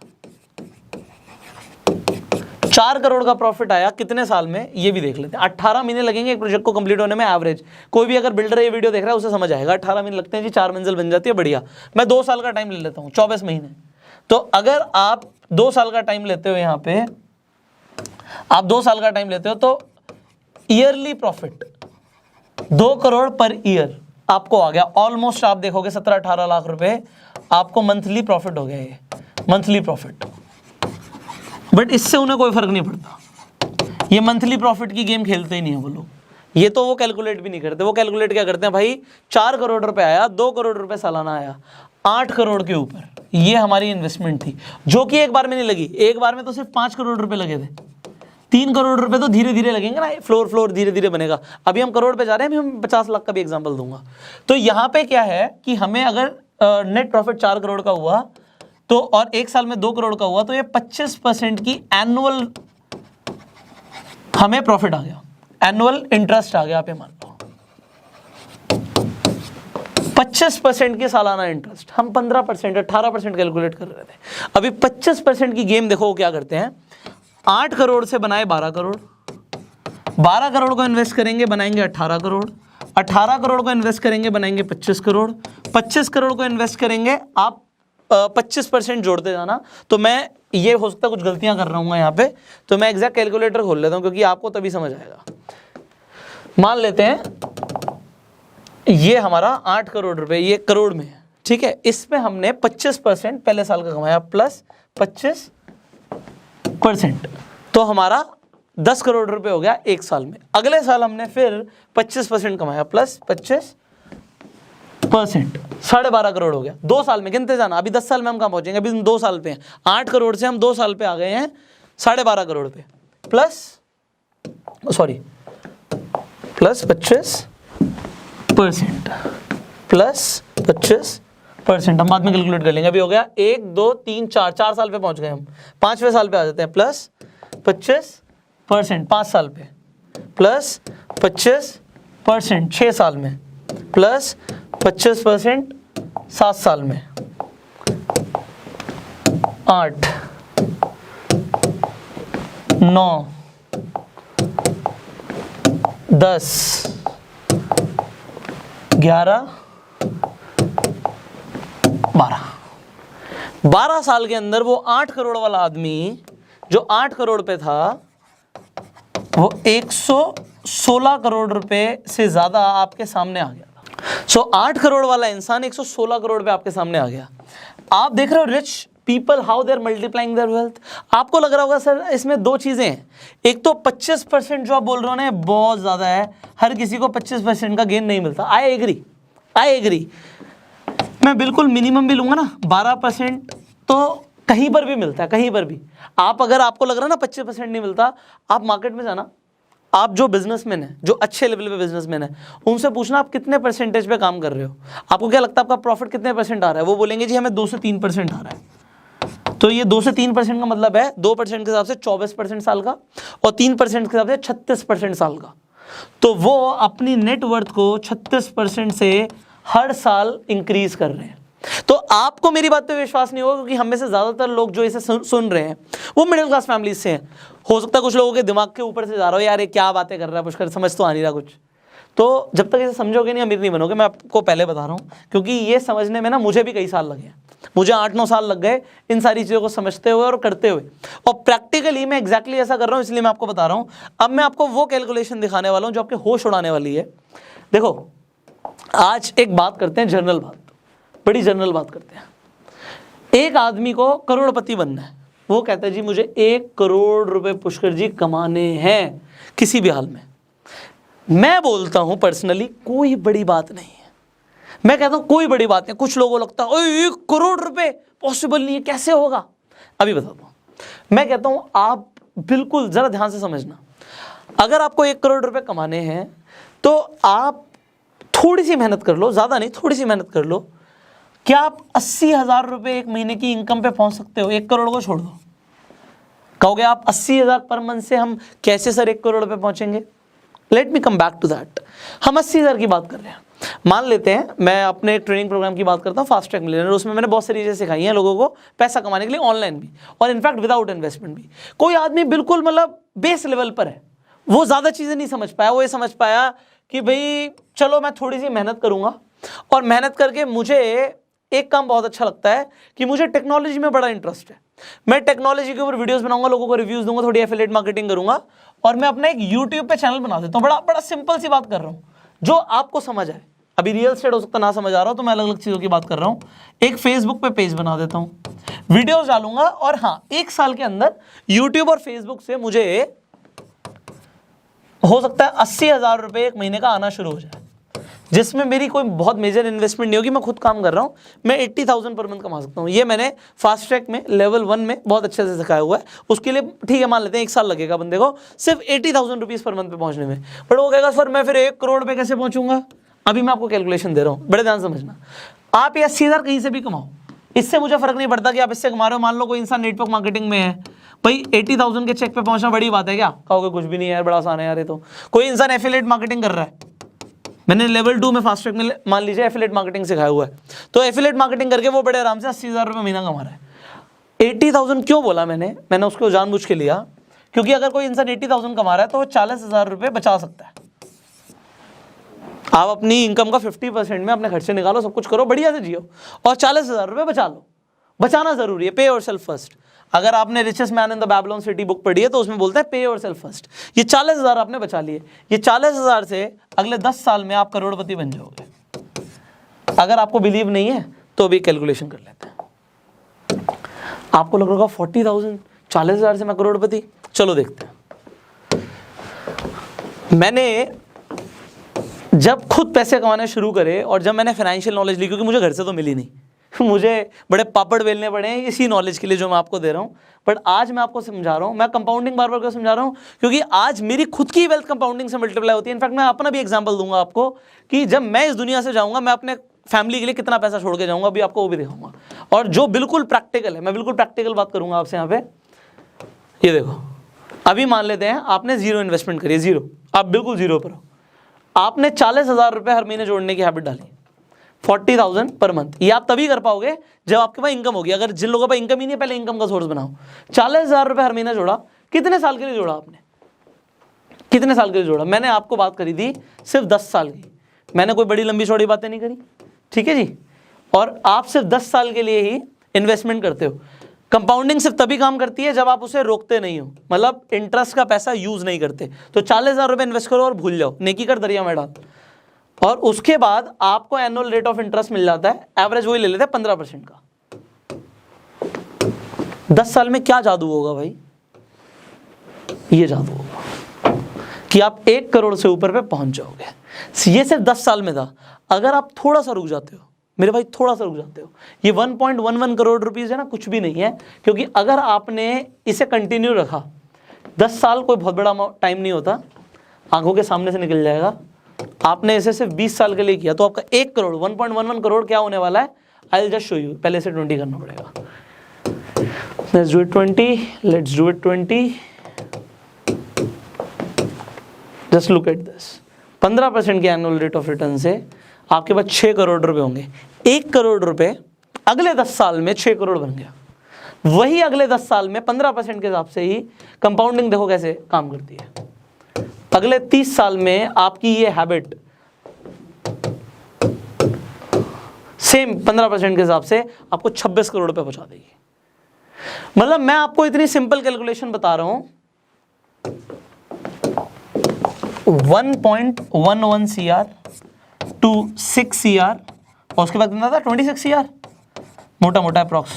4 करोड़ का प्रॉफिट आया कितने साल में, ये भी देख लेते हैं। 18 महीने लगेंगे एक प्रोजेक्ट को कंप्लीट होने में एवरेज। कोई भी अगर बिल्डर ये वीडियो देख रहा है उसे समझ आएगा। 18 महीने लगते हैं जी, 4 मंजिल बन जाती है, बढ़िया। मैं 2 साल का टाइम ले लेता हूँ, 24 महीने। तो अगर आप 2 साल का टाइम लेते हो, यहाँ पे आप 2 साल का टाइम लेते हो तो yearly profit 2 crore per year आपको आ गया। ऑलमोस्ट आप देखोगे 17-18 लाख रुपए आपको मंथली प्रॉफिट हो गया। ये मंथली प्रॉफिट, बट इससे उन्हें कोई फर्क नहीं पड़ता। ये मंथली प्रॉफिट की गेम खेलते ही नहीं है वो लोग। ये तो वो कैलकुलेट भी नहीं करते। वो कैलकुलेट क्या करते हैं, भाई 4 करोड़ रुपए आया, 2 करोड़ रुपए सालाना आया, 8 करोड़ के ऊपर ये हमारी इन्वेस्टमेंट थी, जो कि एक बार में नहीं लगी। एक बार में तो सिर्फ 5 करोड़ रुपए लगे थे। 3 करोड़ रुपए तो धीरे धीरे लगेंगे ना, फ्लोर धीरे धीरे बनेगा। अभी हम करोड़ पे जा रहे हैं, अभी हम 50 लाख का भी एग्जांपल दूंगा। तो यहाँ पे क्या है कि हमें अगर नेट प्रॉफिट 4 करोड़ का हुआ तो, और 1 साल में 2 करोड़ का हुआ, तो ये 25% की एनुअल हमें प्रॉफिट आ गया, एनुअल इंटरेस्ट आ गया। आप ये मान लो 25% की सालाना इंटरेस्ट। हम 15% 18% कैलकुलेट कर रहे थे। अभी 25% की गेम देखो वो क्या करते हैं। 8 करोड़ से बनाए 12 करोड़, 12 करोड़ को इन्वेस्ट करेंगे बनाएंगे 18 करोड़, 18 करोड़ को इन्वेस्ट करेंगे बनाएंगे 25 करोड़, 25 करोड़ को इन्वेस्ट करेंगे। आप 25% जोड़ते जाना। तो मैं ये हो सकता है कुछ गलतियां कर रहा हूँ यहाँ पे, तो मैं एग्जैक्ट कैलकुलेटर खोल लेता हूँ क्योंकि आपको तभी समझ आएगा। मान लेते हैं ये हमारा 8 करोड़ रुपए, ये करोड़ में है, ठीक है। इसमें हमने 25% पहले साल का कमाया प्लस 25%, तो हमारा 10 करोड़ रुपए हो गया 1 साल में। अगले साल हमने फिर 25% कमाया प्लस 25%, 12.5 करोड़ हो गया। 2 साल में गिनते जाना। अभी 10 साल में हम कहाँ पहुंचेंगे, अभी हम 2 साल पे हैं। 8 करोड़ से हम 2 साल पे आ गए हैं 12.5 करोड़ पे, प्लस 25 25% प्लस 25%, हम बाद में कैलकुलेट कर लेंगे। अभी हो गया 1 2 3 4 साल पे पहुंच गए हम, 5वें साल पे आ जाते हैं। प्लस 25% 5 साल पे, प्लस 25% 6 साल में, प्लस 25% 7 साल में, 8 9 10 11 12 साल के अंदर वो 8 करोड़ वाला आदमी जो 8 करोड़ पे था वो 116 करोड़ रुपए से ज्यादा आपके सामने आ गया था। सो 8 करोड़ वाला इंसान 116 करोड़ पे आपके सामने आ गया। आप देख रहे हो rich people how they are multiplying their wealth. आपको लग रहा होगा सर इसमें दो चीजें हैं, एक तो 25% जो आप बोल रहे हो ना बहुत ज्यादा है, हर किसी को 25% का गेन नहीं मिलता। आई एग्री, मैं बिल्कुल मिनिमम भी लूंगा ना 12% तो कहीं पर भी मिलता है, कहीं पर भी। आप अगर आपको लग रहा है ना 25% नहीं मिलता, आप मार्केट में जाना, आप जो बिजनेसमैन है, जो अच्छे लेवल पे बिजनेसमैन है, उनसे पूछना आप कितने परसेंटेज पे काम कर रहे हो, आपको क्या लगता है आपका प्रॉफिट कितने परसेंट आ रहा है। वो बोलेंगे जी हमें 2 से 3% आ रहा है। तो ये 2 से 3% का मतलब है 2% के हिसाब से 24% साल का और 3% के हिसाब से 36% साल का। तो वो अपनी नेटवर्थ को 36% से हर साल इंक्रीज कर रहे हैं। तो आपको मेरी बात पे विश्वास नहीं होगा क्योंकि हम में से ज्यादातर लोग जो इसे सुन रहे हैं वो मिडिल क्लास फैमिली से हैं। हो सकता है कुछ लोगों के दिमाग के ऊपर से जा रहा हो, यार ये क्या बातें कर रहा है पुष्कर, समझ तो आ नहीं रहा कुछ। तो जब तक इसे समझोगे नहीं अमीर नहीं बनोगे, मैं आपको पहले बता रहा हूँ, क्योंकि ये समझने में ना मुझे भी कई साल लगे, मुझे 8-9 साल लग गए इन सारी चीज़ों को समझते हुए और करते हुए। और प्रैक्टिकली मैं एग्जैक्टली ऐसा कर रहा हूँ, इसलिए मैं आपको बता रहा हूँ। अब मैं आपको वो कैलकुलेशन दिखाने वाला हूँ जो आपके होश उड़ाने वाली है। देखो आज एक बात करते हैं, जनरल बात, बड़ी जनरल बात करते हैं। एक आदमी को करोड़पति बनना है, वो कहता है जी मुझे 1 करोड़ रुपए पुष्कर जी कमाने हैं किसी भी हाल में। मैं बोलता हूं पर्सनली कोई बड़ी बात नहीं है, मैं कहता हूं कोई बड़ी बात नहीं। कुछ लोगों को लगता है 1 करोड़ रुपए पॉसिबल नहीं है, कैसे होगा। अभी बताता हूं। मैं कहता हूं आप बिल्कुल जरा ध्यान से समझना, अगर आपको 1 करोड़ रुपए कमाने हैं तो आप थोड़ी सी मेहनत कर लो, ज्यादा नहीं, थोड़ी सी मेहनत कर लो। क्या आप 80,000 रुपए एक महीने की इनकम पे पहुंच सकते हो? 1 करोड़ को छोड़ दो। कहोगे आप 80,000 पर मंथ से हम कैसे सर 1 करोड़ पे पहुंचेंगे? Let me come back to that. हम 80,000 की बात कर रहे हैं। मान लेते हैं मैं अपने एक ट्रेनिंग प्रोग्राम की बात करता हूँ, फास्ट ट्रैक मिलियनेयर। उसमें मैंने बहुत सारी चीजें सिखाई हैं लोगों को पैसा कमाने के लिए, ऑनलाइन भी और इनफैक्ट विदाउट इन्वेस्टमेंट भी। कोई आदमी बिल्कुल मतलब बेस लेवल पर है, वो ज्यादा चीजें नहीं समझ पाया, वो ये समझ पाया कि भाई चलो मैं थोड़ी सी मेहनत करूंगा और मेहनत करके मुझे एक काम बहुत अच्छा लगता है कि मुझे टेक्नोलॉजी में बड़ा इंटरेस्ट है। मैं टेक्नोलॉजी के ऊपर वीडियोस बनाऊंगा, लोगों को रिव्यूज दूंगा, थोड़ी एफिलिएट मार्केटिंग करूंगा और मैं अपना एक यूट्यूब पे चैनल बना देता हूँ। बड़ा सिंपल सी बात कर रहा हूँ जो आपको समझ आए। अभी रियल एस्टेट हो सकता ना समझ आ रहा हो तो मैं अलग अलग चीज़ों की बात कर रहा हूँ। एक फेसबुक पे पेज बना देता हूँ, वीडियोस डालूंगा और हाँ 1 साल के अंदर यूट्यूब और फेसबुक से मुझे हो सकता है 80,000 रुपये एक महीने का आना शुरू हो जाए, जिसमें मेरी कोई बहुत मेजर इन्वेस्टमेंट नहीं होगी। मैं खुद काम कर रहा हूँ, मैं 80,000 पर मंथ कमा सकता हूँ। ये मैंने फास्ट ट्रैक में लेवल 1 में बहुत अच्छे से सिखाया हुआ है। उसके लिए ठीक है मान लेते हैं 1 साल लगेगा बंदे को सिर्फ 80,000 रुपीज़ पर मंथ पे पहुँचने में। बट वो कहेगा सर मैं फिर 1 करोड़ पे कैसे पहुँचूंगा? अभी मैं आपको कैलकुलेशन दे रहा हूँ, बड़े ध्यान समझना। आप ये 80,000 कहीं से भी कमाओ, इससे मुझे फर्क नहीं पड़ता कि आप इससे कमा रहे हो। मान लो कोई इंसान नेटवर्क मार्केटिंग में है, भाई 80,000 के चेक पे पहुंचना बड़ी बात है क्या? कहोगे कुछ भी नहीं है यार, बड़ा आसान है यार ये तो। कोई इंसान एफिलिएट मार्केटिंग कर रहा है, मैंने लेवल 2 में फास्ट ट्रैक में मान लीजिए एफिलिएट मार्केटिंग सिखाया हुआ है, तो एफिलिएट मार्केटिंग करके वो बड़े आराम से 80,000 रुपये महीना कमा रहा है। 80,000 क्यों बोला मैंने उसको जानबूझ के लिया क्योंकि अगर कोई इंसान 80,000 कमा रहा है तो वो 40,000 रुपये बचा सकता है। आप अपनी इनकम का 50% में अपने खर्चे निकालो, सब कुछ करो, बढ़िया से जियो और 40,000 रुपये बचा लो। बचाना जरूरी है, पे योरसेल्फ फर्स्ट। अगर आपने richest man in the Babylon city book पढ़ी है तो उसमें बोलता है पे योरसेल्फ फर्स्ट। ये 40,000 आपने बचा लिए, ये 40,000 से अगले 10 साल में आप करोड़पति बन जाओगे। अगर आपको बिलीव नहीं है तो अभी कैलकुलेशन कर लेते हैं। आपको लग रहा होगा 40,000 40,000 से मैं करोड़पति, चलो देखते हैं। मैंने जब खुद पैसे कमाने शुरू करे और जब मैंने फाइनेंशियल नॉलेज ली, क्योंकि मुझे घर से तो मिली नहीं, मुझे बड़े पापड़ बेलने पड़े हैं इसी नॉलेज के लिए जो मैं आपको दे रहा हूँ। बट आज मैं आपको समझा रहा हूँ, मैं कंपाउंडिंग बार बार क्यों समझा रहा हूँ, क्योंकि आज मेरी खुद की वेल्थ कंपाउंडिंग से मल्टीप्लाई होती है। इनफैक्ट मैं अपना भी एग्जांपल दूंगा आपको कि जब मैं इस दुनिया से जाऊंगा मैं अपने फैमिली के लिए कितना पैसा छोड़ के जाऊंगा, अभी आपको वो भी दिखाऊंगा। और जो बिल्कुल प्रैक्टिकल है, मैं बिल्कुल प्रैक्टिकल बात करूंगा आपसे यहाँ पे। ये देखो, अभी मान लेते हैं आपने जीरो इन्वेस्टमेंट करी, जीरो, आप बिल्कुल जीरो पर हो। आपने 40,000 रुपये हर महीने जोड़ने की हैबिट डाली, 40,000 पर मंथ। ये आप तभी कर पाओगे जब आपके पास इनकम होगी। अगर जिन लोगों के पास इनकम ही नहीं है, पहले इनकम का सोर्स बनाओ। 40,000 रुपये हर महीना जोड़ा, कितने साल के लिए जोड़ा आपने, कितने साल के लिए जोड़ा? मैंने आपको बात करी थी सिर्फ 10 साल की, मैंने कोई बड़ी लंबी चौड़ी बातें नहीं करी, ठीक है जी। और आप सिर्फ 10 साल के लिए ही इन्वेस्टमेंट करते हो। कंपाउंडिंग सिर्फ तभी काम करती है जब आप उसे रोकते नहीं हो, मतलब इंटरेस्ट का पैसा यूज नहीं करते। तो 40,000 रुपये इन्वेस्ट करो और भूल जाओ, नेकी कर दरिया में डाल। और उसके बाद आपको एनुअल रेट ऑफ इंटरेस्ट मिल जाता है, एवरेज वही ले लेते हैं 15% का। 10 साल में क्या जादू होगा भाई? ये जादू होगा कि आप 1 करोड़ से ऊपर पे पहुंच जाओगे। ये सिर्फ 10 साल में था। अगर आप थोड़ा सा रुक जाते हो मेरे भाई, थोड़ा सा रुक जाते हो, ये 1.11 करोड़ रुपीस है ना, कुछ भी नहीं है। क्योंकि अगर आपने इसे कंटिन्यू रखा, 10 साल कोई बहुत बड़ा टाइम नहीं होता, आंखों के सामने से निकल जाएगा। आपने इसे सिर्फ 20 साल के लिए किया तो आपका 1 करोड़ 1.11 करोड़ क्या होने वाला है? I will just show you. पहले से 20 करना पड़ेगा। Let's do it 20, let's do it 20। Just look at this, 15% के एनुअल रेट ऑफ रिटर्न से आपके पास 6 करोड़ रुपए होंगे। 1 करोड़ रुपए अगले 10 साल में 6 करोड़ बन गया। वही अगले 10 साल में 15% के हिसाब से ही कंपाउंडिंग देखो कैसे काम करती है। अगले 30 साल में आपकी ये हैबिट सेम 15% के हिसाब से आपको 26 करोड़ रुपए पहुंचा देगी। मतलब मैं आपको इतनी सिंपल कैलकुलेशन बता रहा हूं, 1.11 CR टू 6 CR और उसके बाद कितना था? 26 CR, मोटा मोटा अप्रॉक्स।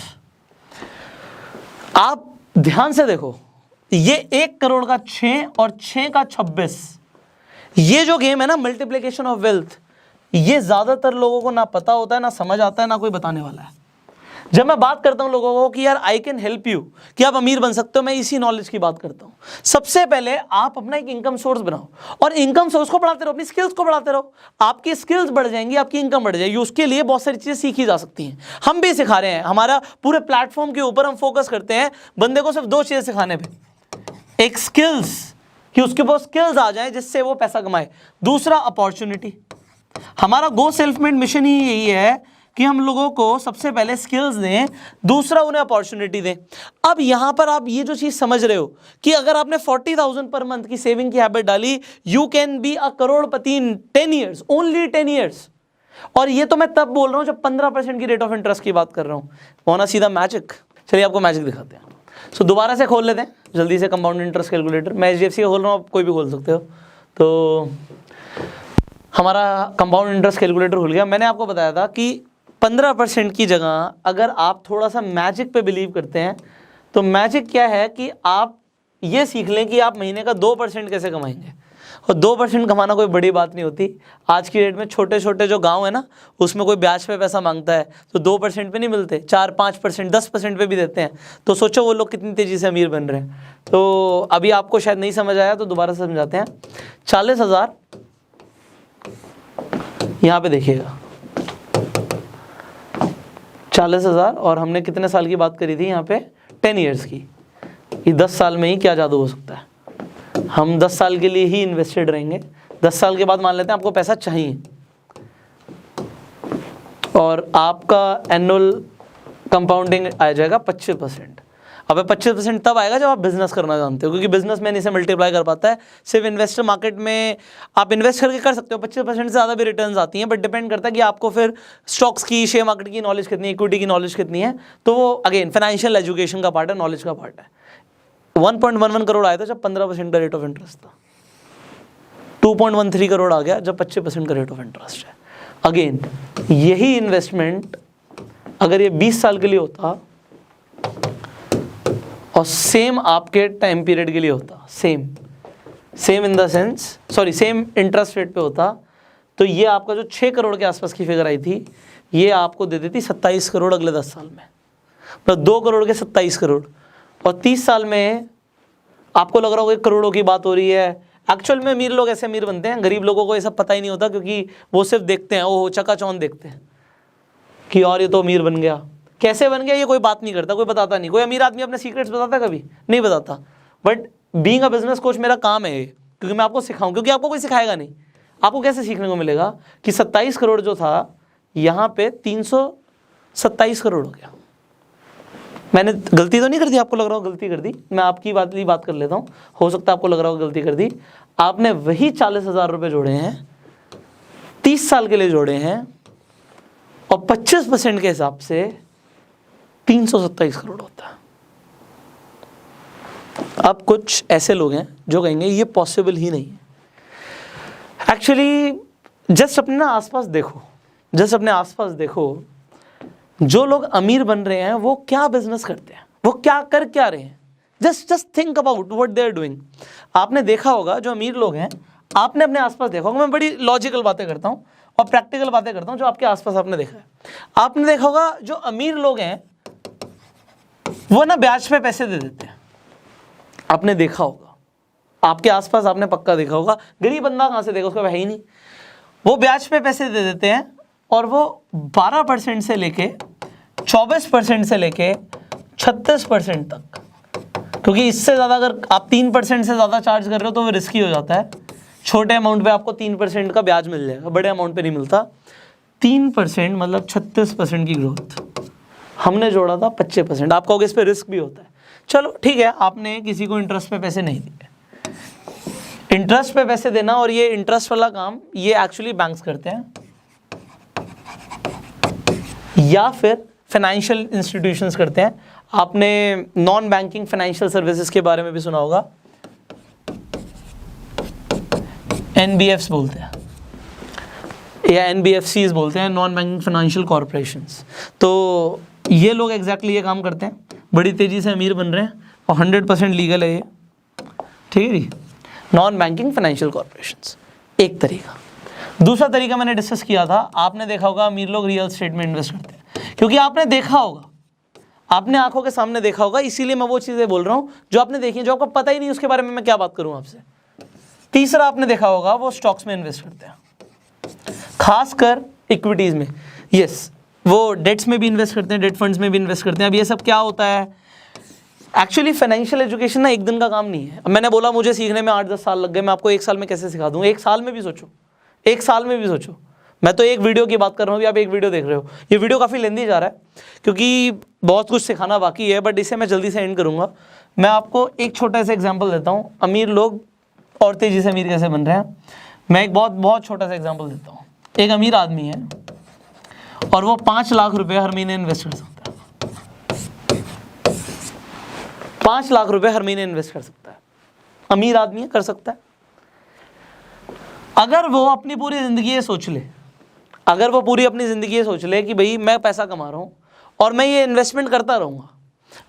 आप ध्यान से देखो, ये 1 करोड़ का 6 और 6 का 26, ये जो गेम है ना मल्टीप्लिकेशन ऑफ वेल्थ, ये ज्यादातर लोगों को ना पता होता है, ना समझ आता है, ना कोई बताने वाला है। जब मैं बात करता हूं लोगों को कि यार आई कैन हेल्प यू, कि आप अमीर बन सकते हो, मैं इसी नॉलेज की बात करता हूं। सबसे पहले आप अपना एक इनकम सोर्स बनाओ और इनकम सोर्स को बढ़ाते रहो, अपनी स्किल्स को बढ़ाते रहो। आपकी स्किल्स बढ़ जाएंगी, आपकी इनकम बढ़ जाएगी। उसके लिए बहुत सारी चीजें सीखी जा सकती हैं, हम भी सिखा रहे हैं। हमारा पूरे प्लेटफॉर्म के ऊपर हम फोकस करते हैं बंदे को सिर्फ 2 चीजें सिखाने पर। एक स्किल्स, कि उसके पास स्किल्स आ जाए जिससे वो पैसा कमाए। दूसरा अपॉर्चुनिटी। हमारा गो सेल्फ मेड मिशन ही यही है कि हम लोगों को सबसे पहले स्किल्स दें, दूसरा उन्हें अपॉर्चुनिटी दें। अब यहां पर आप ये जो चीज समझ रहे हो कि अगर आपने 40,000 पर मंथ की सेविंग की हैबिट डाली, you can be a Crorepati in 10 years, only 10 years. और ये तो मैं तब बोल रहा हूं जब 15% की रेट ऑफ इंटरेस्ट की बात कर रहा हूं। होना सीधा मैजिक। चलिए आपको मैजिक दिखाते हैं। सो दोबारा से खोल लेते हैं जल्दी से कंपाउंड इंटरेस्ट कैलकुलेटर। मैं HDFC का खोल रहा हूं, आप कोई भी खोल सकते हो। तो हमारा कंपाउंड इंटरेस्ट कैलकुलेटर खुल गया। मैंने आपको बताया था कि 15% की जगह अगर आप थोड़ा सा मैजिक पे बिलीव करते हैं, तो मैजिक क्या है कि आप ये सीख लें कि आप महीने का 2% कैसे कमाएंगे। और 2% कमाना कोई बड़ी बात नहीं होती। आज की डेट में छोटे छोटे जो गांव है ना, उसमें कोई ब्याज पे पैसा मांगता है तो 2% पे नहीं मिलते, 4-5%, 10% पे भी देते हैं। तो सोचो वो लोग कितनी तेज़ी से अमीर बन रहे हैं। तो अभी आपको शायद नहीं समझ आया तो दोबारा से समझाते हैं। 40,000 यहाँ पे देखिएगा, 40,000 और हमने कितने साल की बात करी थी यहाँ पे? 10 ईयर्स की। ये 10 साल में ही क्या जादू हो सकता है। हम 10 साल के लिए ही इन्वेस्टेड रहेंगे। 10 साल के बाद मान लेते हैं आपको पैसा चाहिए और आपका एनुअल कंपाउंडिंग आ जाएगा 25%। अब 25% तब आएगा जब आप बिजनेस करना जानते हो, क्योंकि बिजनेसमैन इसे मल्टीप्लाई कर पाता है। सिर्फ इन्वेस्टर मार्केट में आप इन्वेस्ट करके कर सकते हो, 25% से ज़्यादा भी रिटर्न्स आती हैं, बट डिपेंड करता है कि आपको फिर स्टॉक्स की, शेयर मार्केट की नॉलेज कितनी है, इक्विटी की नॉलेज कितनी है। तो वो अगेन फाइनेंशियल एजुकेशन का पार्ट है, नॉलेज का पार्ट है। 1.11 करोड़ आया था जब 15% का रेट ऑफ इंटरेस्ट था। 2.13 करोड़ आ गया जब 25% का रेट ऑफ इंटरेस्ट है। अगेन यही इन्वेस्टमेंट अगर ये 20 साल के लिए होता और सेम आपके टाइम पीरियड के लिए होता, same in the sense, sorry same interest rate पे होता, तो ये आपका जो 6 करोड़ के आसपास की फिगर आई थी, ये आपको दे देती 27 करोड़ अगले 10 साल में, मतलब 2 करोड़ के 27 करोड़। और 30 साल में आपको लग रहा होगा करोड़ों की बात हो रही है। एक्चुअल में अमीर लोग ऐसे अमीर बनते हैं, गरीब लोगों को ये सब पता ही नहीं होता, क्योंकि वो सिर्फ देखते हैं, वो चकाचौंध देखते हैं कि और ये तो अमीर बन गया। कैसे बन गया ये कोई बात नहीं करता, कोई बताता नहीं। कोई अमीर आदमी अपने सीक्रेट्स बताता है? कभी नहीं बताता। But being a business coach मेरा काम है ये, क्योंकि मैं आपको सिखाऊं, क्योंकि आपको कोई सिखाएगा नहीं। आपको कैसे सीखने को मिलेगा कि 27 करोड़ जो था यहाँ पे 327 करोड़ हो गया। मैंने गलती तो नहीं कर दी? आपको लग रहा हो गलती कर दी? मैं आपकी बात कर लेता हूँ, हो सकता है आपको लग रहा हो गलती कर दी। आपने वही 40,000 रुपये जोड़े हैं, 30 साल के लिए जोड़े हैं, और 25% के हिसाब से 327 करोड़ होता है। अब कुछ ऐसे लोग हैं जो कहेंगे ये पॉसिबल ही नहीं है। एक्चुअली जस्ट अपने आसपास देखो, जो लोग अमीर बन रहे हैं वो क्या बिजनेस करते हैं, वो क्या रहे हैं। Just think about what they are doing. आपने देखा होगा जो अमीर लोग हैं, आपने अपने आसपास देखा होगा। मैं बड़ी लॉजिकल बातें करता हूँ और प्रैक्टिकल बातें करता हूँ जो आपके आसपास आपने देखा है। आपने देखा होगा जो अमीर लोग हैं वो ना ब्याज पे पैसे दे देते हैं। आपने देखा होगा, आपके आसपास आपने पक्का देखा होगा। गरीब बंदा कहाँ से देगा, उसका है ही नहीं। वो ब्याज पे पैसे दे देते हैं और वो 12% से लेके 24% से लेके 36% तक, क्योंकि इससे ज़्यादा अगर आप 3% से ज़्यादा चार्ज कर रहे हो तो वो रिस्की हो जाता है। छोटे अमाउंट पे आपको 3% का ब्याज मिल जाएगा, बड़े अमाउंट पे नहीं मिलता। 3% मतलब 36% की ग्रोथ। हमने जोड़ा था 25%। आप कहोगे इस पे रिस्क भी होता है। चलो ठीक है, आपने किसी को इंटरेस्ट पे पैसे नहीं दिए। इंटरेस्ट पे पैसे देना और ये इंटरेस्ट वाला काम ये एक्चुअली बैंक्स करते हैं, या फिर फाइनेंशियल इंस्टीट्यूशंस करते हैं। आपने नॉन बैंकिंग फाइनेंशियल सर्विसेज के बारे में भी सुना होगा, NBFs बोलते हैं या NBFCs बोलते हैं, नॉन बैंकिंग फाइनेंशियल कॉर्पोरेशंस। तो ये लोग एग्जैक्टली ये काम करते हैं, बड़ी तेज़ी से अमीर बन रहे हैं और 100% लीगल है ये, ठीक है जी। नॉन बैंकिंग फाइनेंशियल कॉर्पोरेशंस एक तरीका। दूसरा तरीका मैंने डिस्कस किया था, आपने देखा होगा अमीर लोग रियल एस्टेट में इन्वेस्ट करते हैं, क्योंकि आपने देखा होगा, आपने आंखों के सामने देखा होगा। इसीलिए मैं वो चीज़ें बोल रहा हूँ जो आपने देखी, जो आपको पता ही नहीं उसके बारे में मैं क्या बात करूँ आपसे। तीसरा आपने देखा होगा वो स्टॉक्स में इन्वेस्ट करते हैं, खासकर इक्विटीज़ में। यस, वो डेट्स में भी इन्वेस्ट करते हैं, डेट फंड्स में भी इन्वेस्ट करते हैं। अब ये सब क्या होता है, एक्चुअली फाइनेंशियल एजुकेशन ना एक दिन का काम नहीं है। अब मैंने बोला मुझे सीखने में 8-10 साल लग गए, मैं आपको 1 साल में कैसे सिखा दूँ? 1 साल में भी सोचो, 1 साल में भी सोचो। मैं तो एक वीडियो की बात कर रहा हूँ, अभी आप एक वीडियो देख रहे हो। ये वीडियो काफ़ी लेंदी जा रहा है क्योंकि बहुत कुछ सिखाना बाकी है, बट इसे मैं जल्दी से एंड करूँगा। मैं आपको एक छोटा सा एग्जाम्पल देता हूँ, अमीर लोग और तेज़ी से अमीर कैसे बन रहे हैं। मैं एक बहुत छोटा सा एग्जाम्पल देता हूँ। एक अमीर आदमी है और वो 5 लाख रुपए हर महीने इन्वेस्ट कर सकता है। 5 लाख रुपए हर महीने इन्वेस्ट कर सकता है, अमीर आदमी है, कर सकता है। अगर वो अपनी पूरी ज़िंदगी ये सोच ले, अगर वो पूरी अपनी ज़िंदगी ये सोच ले कि भाई मैं पैसा कमा रहा हूँ और मैं ये इन्वेस्टमेंट करता रहूँगा,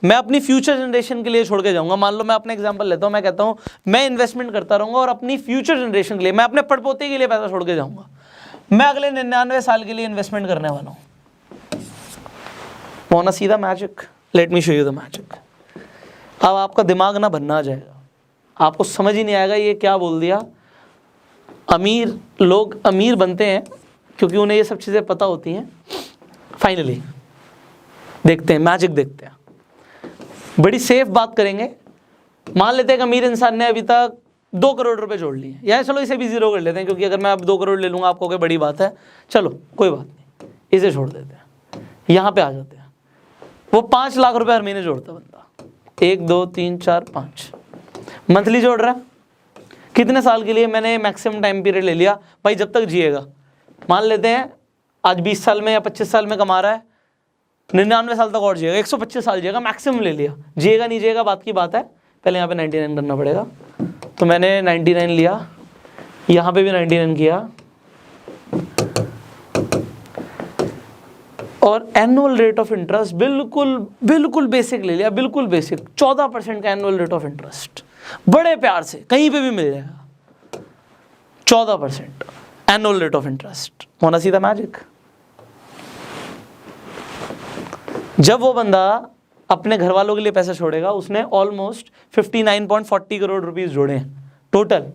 मैं अपनी फ्यूचर जनरेशन के लिए छोड़ के जाऊँगा। मान लो मैं अपना एग्जांपल लेता हूँ, मैं कहता हूँ मैं इन्वेस्टमेंट करता रहूँगा और अपनी फ्यूचर जनरेशन के लिए, मैं अपने पड़पोते के लिए पैसा छोड़ के जाऊँगा। मैं अगले 99 साल के लिए इन्वेस्टमेंट करने वाला हूँ। Want to see the magic? Let me show you the magic. अब आपका दिमाग ना बनना आ जाएगा, आपको समझ ही नहीं आएगा ये क्या बोल दिया। अमीर लोग अमीर बनते हैं क्योंकि उन्हें ये सब चीज़ें पता होती हैं। फाइनली देखते हैं, मैजिक देखते हैं। बड़ी सेफ बात करेंगे। मान लेते हैं कि अमीर इंसान ने अभी तक 2 करोड़ रुपए जोड़ लिए, या चलो इसे भी 0 कर लेते हैं, क्योंकि अगर मैं अब 2 करोड़ ले लूँगा आपको कोई बड़ी बात है। चलो कोई बात नहीं, इसे छोड़ देते हैं, यहाँ पे आ जाते हैं। वो 5 लाख रुपए हर महीने जोड़ता बंदा, 1 2 3 4 5 मंथली जोड़ रहा है। कितने साल के लिए? मैंने मैक्सिमम टाइम पीरियड ले लिया भाई, जब तक जिएगा। मान लेते हैं आज 20 साल में या 25 साल में कमा रहा है, 99 साल तक और जिएगा, 125 साल जिएगा, मैक्सिमम ले लिया। जिएगा नहीं जिएगा बात की बात है, पहले यहाँ पे 99 करना पड़ेगा। तो मैंने 99 लिया, यहाँ पे भी 99 किया, और एनुअल रेट ऑफ इंटरेस्ट बिल्कुल बेसिक ले लिया, बिल्कुल बेसिक 14% का एनुअल रेट ऑफ इंटरेस्ट, बड़े प्यार से कहीं पे भी मिल जाएगा। 14% एनुअल रेट ऑफ इंटरेस्ट, होना सीधा मैजिक। जब वो बंदा अपने घर वालों के लिए पैसे छोड़ेगा, उसने ऑलमोस्ट 59.40 करोड़ रुपीस जोड़े हैं टोटल।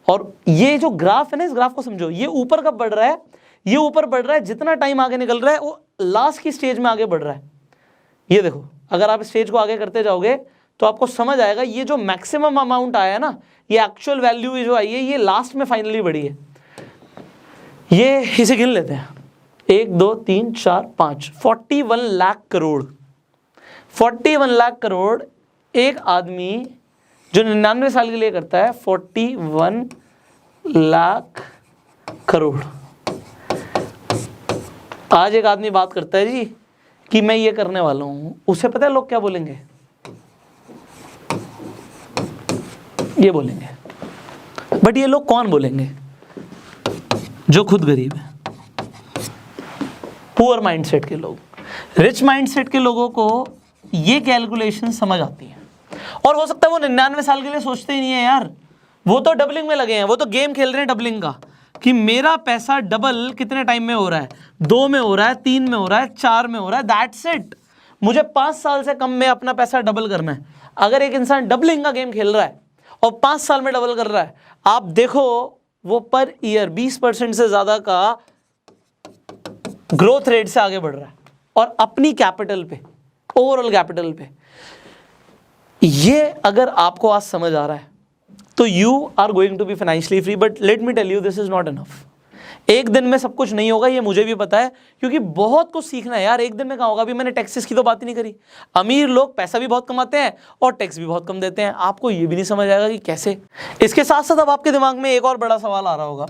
और ये जो ग्राफ है ना, इस ग्राफ को समझो, ये ऊपर कब बढ़ रहा है, ये ऊपर बढ़ रहा है जितना टाइम आगे निकल रहा है, वो लास्ट की स्टेज में आगे बढ़ रहा है। ये देखो, अगर आप स्टेज को आगे करते जाओगे तो आपको समझ आएगा ये जो मैक्सिमम अमाउंट आया है ना, ये एक्चुअल वैल्यू जो आई है, ये लास्ट में फाइनली बढ़ी है। ये इसे गिन लेते हैं, 1 2 3 4 5, 41 लाख करोड़। 41 लाख करोड़ एक आदमी जो 99 साल के लिए करता है, 41 लाख करोड़। आज एक आदमी बात करता है जी कि मैं ये करने वाला हूं, उसे पता है लोग क्या बोलेंगे? ये बोलेंगे, बट ये लोग कौन बोलेंगे? जो खुद गरीब है, पुअर माइंडसेट के लोग। रिच माइंडसेट के लोगों को ये कैलकुलेशन समझ आती है, और हो सकता है वो 99 साल के लिए सोचते ही नहीं है यार, वो तो डबलिंग में लगे हैं, वो तो गेम खेल रहे हैं डबलिंग का, कि मेरा पैसा डबल कितने टाइम में हो रहा है, 2 में हो रहा है, 3 में हो रहा है, 4 में हो रहा है, दैट्स इट। मुझे 5 साल से कम में अपना पैसा डबल करना है। अगर एक इंसान डबलिंग का गेम खेल रहा है और 5 साल में डबल कर रहा है, आप देखो वो पर ईयर 20% से ज्यादा का ग्रोथ रेट से आगे बढ़ रहा है, और अपनी कैपिटल पे, ओवरऑल कैपिटल पे। ये अगर आपको आज समझ आ रहा है तो you are going to be financially free. But let me tell you, this is not enough. एक दिन में सब कुछ नहीं होगा, ये मुझे भी पता है, क्योंकि बहुत कुछ सीखना है यार। एक दिन में कहाँ होगा? अभी मैंने टैक्सेस की तो बात ही नहीं करी। अमीर लोग पैसा भी बहुत कमाते हैं और टैक्स भी बहुत कम देते हैं, आपको ये भी नहीं समझ आएगा कि कैसे। इसके साथ साथ अब आपके दिमाग में एक और बड़ा सवाल आ रहा होगा।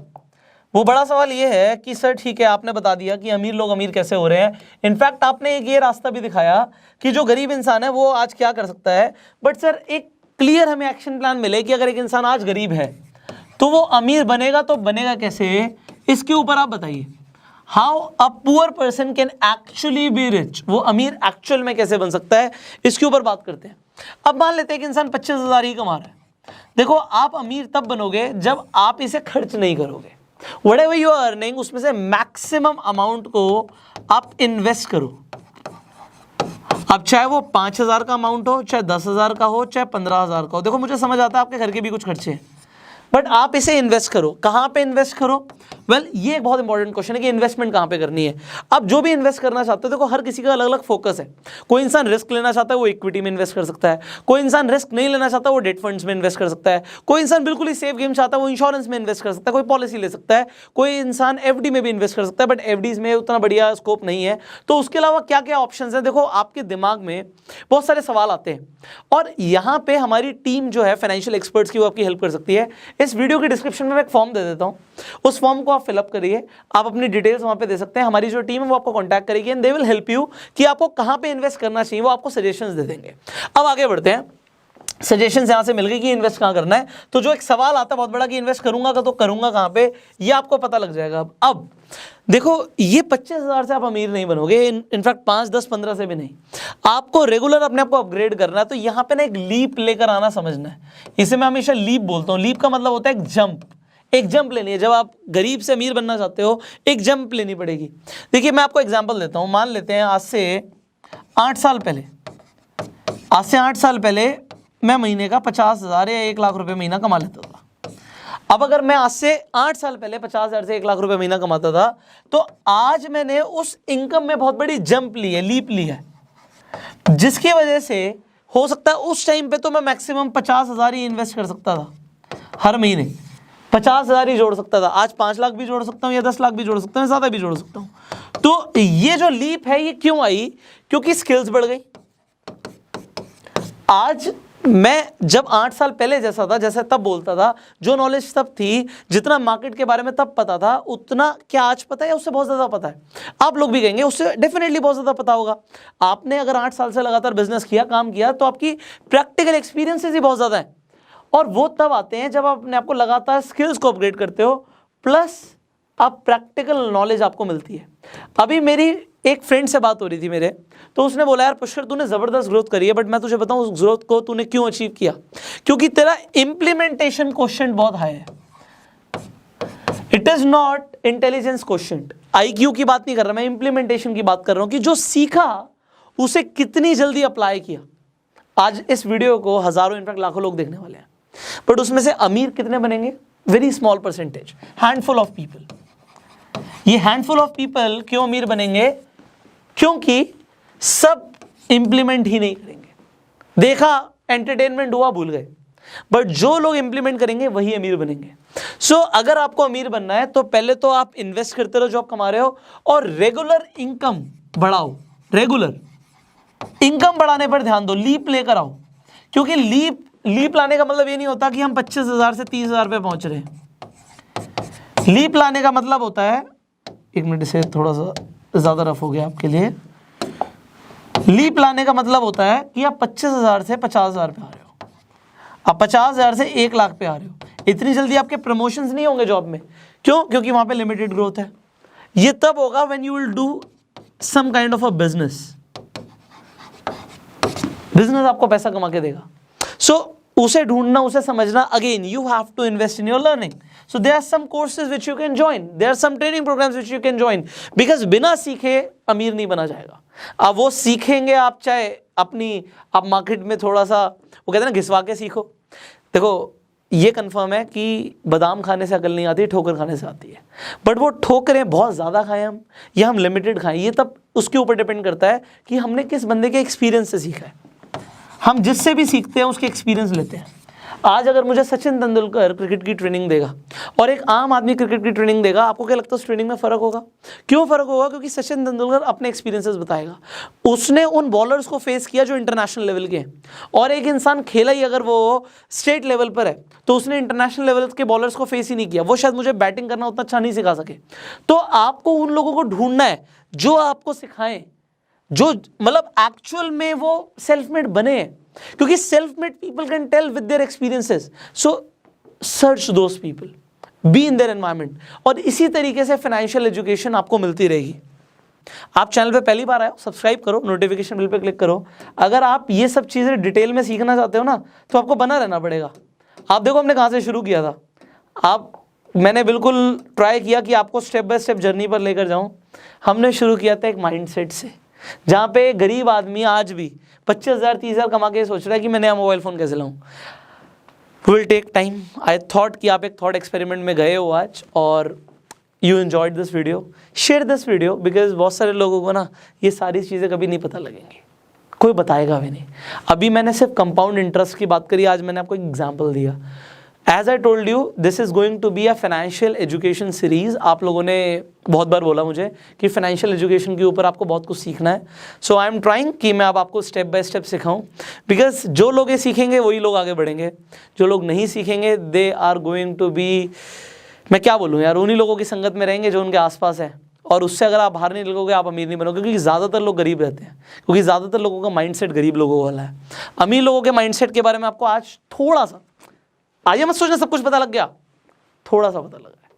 वो बड़ा सवाल ये है कि सर ठीक है, आपने बता दिया कि अमीर लोग अमीर कैसे हो रहे हैं, इनफैक्ट आपने एक ये रास्ता भी दिखाया कि जो गरीब इंसान है वो आज क्या कर सकता है, बट सर एक क्लियर हमें एक्शन प्लान मिले कि अगर एक इंसान आज गरीब है तो वो अमीर बनेगा, तो बनेगा कैसे, इसके ऊपर आप बताइए। How a poor person can actually be rich, वो अमीर एक्चुअल में कैसे बन सकता है, इसके ऊपर बात करते हैं। अब मान लेते हैं कि इंसान 25,000 ही कमा रहा है। देखो, आप अमीर तब बनोगे जब आप इसे खर्च नहीं करोगे। व्हाटएवर यू आर अर्निंग, उसमें से मैक्सिमम अमाउंट को आप इन्वेस्ट करो। अब चाहे वो 5,000 का अमाउंट हो, चाहे 10,000 का हो, चाहे 15,000 का हो। देखो, मुझे समझ आता है आपके घर के भी कुछ खर्चे हैं, बट आप इसे इन्वेस्ट करो। कहाँ पे इन्वेस्ट करो? वेल, ये एक बहुत इंपॉर्टेंट क्वेश्चन है कि इन्वेस्टमेंट कहाँ पे करनी है। अब जो भी इन्वेस्ट करना चाहते हो, देखो हर किसी का अलग अलग फोकस है। कोई इंसान रिस्क लेना चाहता है, वो इक्विटी में इन्वेस्ट कर सकता है। कोई इंसान रिस्क नहीं लेना चाहता, वो डेट फंड्स में इन्वेस्ट कर सकता है। कोई इंसान बिल्कुल ही सेफ गेम चाहता है, वो इंश्योरेंस में इन्वेस्ट कर सकता है, कोई पॉलिसी ले सकता है। कोई इंसान एफडी में भी इन्वेस्ट कर सकता है, बट एफडीज में उतना बढ़िया स्कोप नहीं है। तो उसके अलावा क्या क्या ऑप्शन है? देखो, आपके दिमाग में बहुत सारे सवाल आते हैं, और यहाँ पे हमारी टीम जो है फाइनेंशियल एक्सपर्ट्स की, वो आपकी हेल्प कर सकती है। इस वीडियो के डिस्क्रिप्शन में मैं एक फॉर्म दे देता हूँ, उस फॉर्म को आप फिलअप करिए, आप अपनी डिटेल्स वहां पे दे सकते हैं। हमारी जो टीम है वो आपको कांटेक्ट करेगी and they will help you कि आपको कहां पे इन्वेस्ट करना चाहिए, वो आपको सजेशंस दे देंगे। अब आगे बढ़ते हैं। सजेशंस यहां से मिल गई कि इन्वेस्ट कहां करना है, तो जो एक सवाल आता है बहुत बड़ा कि इन्वेस्ट करूंगा तो करूंगा कहां पे, ये आपको पता लग जाएगा। अब देखो, ये 25,000 से आप अमीर नहीं बनोगे, इनफैक्ट 5, 10, 15 से भी नहीं। आपको रेगुलर अपने आप को अपग्रेड करना है, तो यहां पे ना एक लीप लेकर आना समझना है। इसे मैं हमेशा लीप बोलता हूं। लीप का मतलब होता है एक जंप। एक जंप लेनी है। जब आप गरीब से अमीर बनना चाहते हो, एक जंप लेनी पड़ेगी। देखिए, मैं आपको एग्जांपल देता हूं। मान लेते हैं आज से 8 साल पहले मैं महीने का 50,000 या 1 लाख रुपए महीना कमा लेता था। अब अगर मैं आज से 8 साल पहले 50,000 से 1 लाख रुपए महीना कमाता था, तो आज मैंने उस इनकम में बहुत बड़ी जंप ली है, लीप ली है, जिसकी वजह से हो सकता है उस टाइम पे तो मैं मैक्सिमम 50,000 ही इन्वेस्ट कर सकता था। हर महीने 50,000 ही जोड़ सकता था। आज 5 लाख भी जोड़ सकता हूँ या 10 लाख भी जोड़ सकता हूँ, ज़्यादा भी जोड़ सकता हूँ। तो ये जो लीप है, ये क्यों आई? क्योंकि स्किल्स बढ़ गई। आज मैं जब 8 साल पहले जैसा था, जैसे तब बोलता था, जो नॉलेज तब थी, जितना मार्केट के बारे में तब पता था, उतना क्या आज पता है? उससे बहुत ज़्यादा पता है। आप लोग भी कहेंगे उससे डेफिनेटली बहुत ज़्यादा पता होगा। आपने अगर 8 साल से लगातार बिजनेस किया, काम किया, तो आपकी प्रैक्टिकल एक्सपीरियंसेस ही बहुत ज़्यादा है, और वो तब आते हैं जब आप अपने आपको लगातार स्किल्स को अपग्रेड करते हो, प्लस आप प्रैक्टिकल नॉलेज आपको मिलती है। अभी मेरी एक फ्रेंड से बात हो रही थी मेरे, तो उसने बोला, यार पुष्कर, तूने ज़बरदस्त ग्रोथ करी है, बट मैं तुझे बताऊं उस ग्रोथ को तूने क्यों अचीव किया? क्योंकि तेरा इम्प्लीमेंटेशन क्वेश्चन बहुत हाई है। It is not intelligence question. IQ की बात नहीं कर रहा मैं, इंप्लीमेंटेशन की बात कर रहा हूं कि जो सीखा उसे कितनी जल्दी अप्लाई किया। आज इस वीडियो को हजारों इनफैक्ट लाखों लोग देखने वाले हैं, बट उसमें से अमीर कितने बनेंगे? Very small percentage, handful of people. ये हैंडफुल ऑफ पीपल क्यों अमीर बनेंगे? क्योंकि सब इंप्लीमेंट ही नहीं करेंगे। देखा, एंटरटेनमेंट हुआ, भूल गए। बट जो लोग इंप्लीमेंट करेंगे वही अमीर बनेंगे। सो अगर आपको अमीर बनना है तो पहले तो आप इन्वेस्ट करते रहो जो आप कमा रहे हो, और रेगुलर इनकम बढ़ाओ। रेगुलर इनकम बढ़ाने पर ध्यान दो, लीप लेकर आओ। क्योंकि लीप लाने का मतलब ये नहीं होता कि हम 25,000 से 30,000 पे पहुंच रहे हैं। लीप लाने का मतलब होता है, एक मिनट से थोड़ा सा ज्यादा रफ हो गया आपके लिए। लीप लाने का मतलब होता है कि आप 25,000 से 50,000 पे आ रहे हो, आप 50,000 से 1 लाख पे आ रहे हो। इतनी जल्दी आपके प्रमोशंस नहीं होंगे जॉब में। क्यों? क्योंकि वहां पे लिमिटेड ग्रोथ है। ये तब होगा when you will do some kind of a business. Business आपको पैसा कमा के देगा। सो उसे ढूंढना, उसे समझना, again you have to invest in your learning. So there are some courses which you can join, there are some training programs which you can join, because बिना सीखे अमीर नहीं बना जाएगा। अब वो सीखेंगे आप, चाहे आप मार्केट में थोड़ा सा, वो कहते हैं ना, घिसवा के सीखो। देखो ये कंफर्म है कि बादाम खाने से अकल नहीं आती, ठोकर खाने से आती है। बट वो ठोकरें बहुत ज़्यादा खाएं हम, या हम लिमिटेड खाएं, ये तब उसके ऊपर डिपेंड करता है कि हमने किस बंदे के एक्सपीरियंस से सीखा है। हम जिससे भी सीखते हैं उसके एक्सपीरियंस लेते हैं। आज अगर मुझे सचिन तेंदुलकर क्रिकेट की ट्रेनिंग देगा और एक आम आदमी क्रिकेट की ट्रेनिंग देगा, आपको क्या लगता है उस ट्रेनिंग में फ़र्क होगा? क्यों फ़र्क होगा? क्योंकि सचिन तेंदुलकर अपने एक्सपीरियंसेस बताएगा। उसने उन बॉलर्स को फेस किया जो इंटरनेशनल लेवल के हैं, और एक इंसान खेला ही अगर वो स्टेट लेवल पर है तो उसने इंटरनेशनल लेवल के बॉलर्स को फेस ही नहीं किया। वो शायद मुझे बैटिंग करना उतना अच्छा नहीं सिखा सके। तो आपको उन लोगों को ढूंढना है जो आपको सिखाएं, जो मतलब एक्चुअल में वो सेल्फ मेड बने हैं। क्योंकि self made people can tell with their experiences. So search those people, be in their environment. और इसी तरीके से फाइनेंशियल एजुकेशन आपको मिलती रहेगी। आप चैनल पे पहली बार आए हो, सब्सक्राइब करो, नोटिफिकेशन बिल पे क्लिक करो। अगर आप ये सब चीज़ें डिटेल में सीखना चाहते हो ना, तो आपको बना रहना पड़ेगा। आप देखो हमने कहाँ से शुरू किया था। मैंने बिल्कुल ट्राई किया कि आपको स्टेप बाय स्टेप जर्नी पर लेकर जाऊं। हमने शुरू किया था एक माइंडसेट से, जहाँ पे गरीब आदमी आज भी 25,000 30,000 कमा के सोच रहा है कि मैं नया मोबाइल फ़ोन कैसे लाऊं। Will take time. I thought कि आप एक थॉट एक्सपेरिमेंट में गए हो आज, और you enjoyed this video. Share this video, because बहुत सारे लोगों को ना ये सारी चीज़ें कभी नहीं पता लगेंगी, कोई बताएगा भी नहीं। अभी मैंने सिर्फ कंपाउंड इंटरेस्ट की बात करी, आज मैंने आपको एक एग्जाम्पल दिया। As I told you, this is going to be a financial education series. आप लोगों ने बहुत बार बोला मुझे कि फाइनेंशियल एजुकेशन के ऊपर आपको बहुत कुछ सीखना है। सो आई एम ट्राइंग कि मैं अब आपको स्टेप बाय स्टेप सिखाऊं, बिकॉज जो लोग ये सीखेंगे वही लोग आगे बढ़ेंगे। जो लोग नहीं सीखेंगे they are going to be, मैं क्या बोलूँ यार, उन्हीं लोगों की संगत में रहेंगे जो उनके आसपास है। और उससे अगर आप बाहर नहीं निकलोगे आप अमीर नहीं बनोगे, क्योंकि ज़्यादातर लोग गरीब रहते हैं, क्योंकि ज़्यादातर लोगों का माइंडसेट गरीब लोगों वाला है। अमीर लोगों के माइंडसेट के बारे में आपको आज थोड़ा सा, आइए मत सोचना सब कुछ पता लग गया, थोड़ा सा पता लगा है।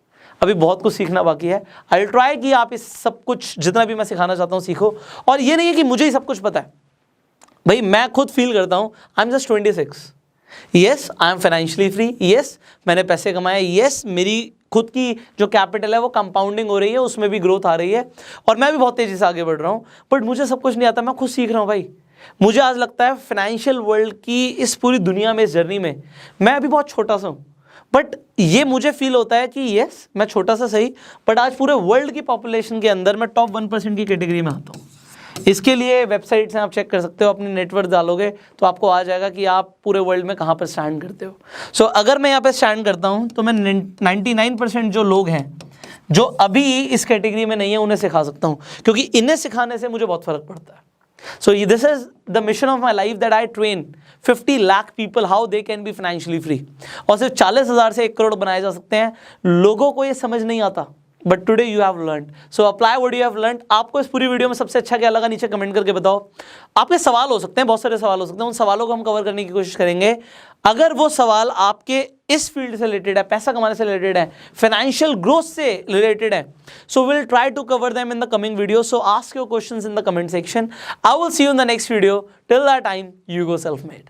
अभी बहुत कुछ सीखना बाकी है। आई विल ट्राई कि आप इस सब कुछ जितना भी मैं सिखाना चाहता हूँ सीखो। और ये नहीं है कि मुझे ही सब कुछ पता है, भाई मैं खुद फील करता हूँ I am just 26। Yes I am financially free, yes मैंने पैसे कमाए, येस मेरी खुद की जो कैपिटल है वो कंपाउंडिंग हो रही है, उसमें भी ग्रोथ आ रही है, और मैं भी बहुत तेज़ी से आगे बढ़ रहा हूँ। बट मुझे सब कुछ नहीं आता, मैं खुद सीख रहा हूँ भाई। मुझे आज लगता है फाइनेंशियल वर्ल्ड की इस पूरी दुनिया में, इस जर्नी में मैं अभी बहुत छोटा सा हूँ, बट ये मुझे फील होता है कि यस मैं छोटा सा सही, बट आज पूरे वर्ल्ड की पॉपुलेशन के अंदर मैं टॉप 1% की कैटेगरी में आता हूँ। इसके लिए वेबसाइट्स हैं, आप चेक कर सकते हो, अपनी नेटवर्क डालोगे तो आपको आ जाएगा कि आप पूरे वर्ल्ड में कहाँ पर स्टैंड करते हो। सो अगर मैं यहाँ पे स्टैंड करता हूँ तो मैं 99% जो लोग हैं जो अभी इस कैटेगरी में नहीं है उन्हें सिखा सकता हूँ, क्योंकि इन्हें सिखाने से मुझे बहुत फ़र्क पड़ता है। So this is the mission of my life, that I train 50 lakh people how they can be financially free। और सिर्फ 40,000 से 1 करोड़ बनाए जा सकते हैं। लोगों को ये समझ नहीं आता, but today you have learned, so apply what you have learned. आपको इस पूरी वीडियो में सबसे अच्छा क्या लगा नीचे कमेंट करके बताओ। आपके सवाल हो सकते हैं, बहुत सारे सवाल हो सकते हैं, उन सवालों को हम कवर करने की कोशिश करेंगे। अगर वो सवाल आपके इस फील्ड से रिलेटेड है, पैसा कमाने से रिलेटेड है, फाइनेंशियल ग्रोथ से रिलेटेड है, so will try to cover them in the coming video. So ask your questions in the comment section. I will see you in the next video. Till that time, you go self made.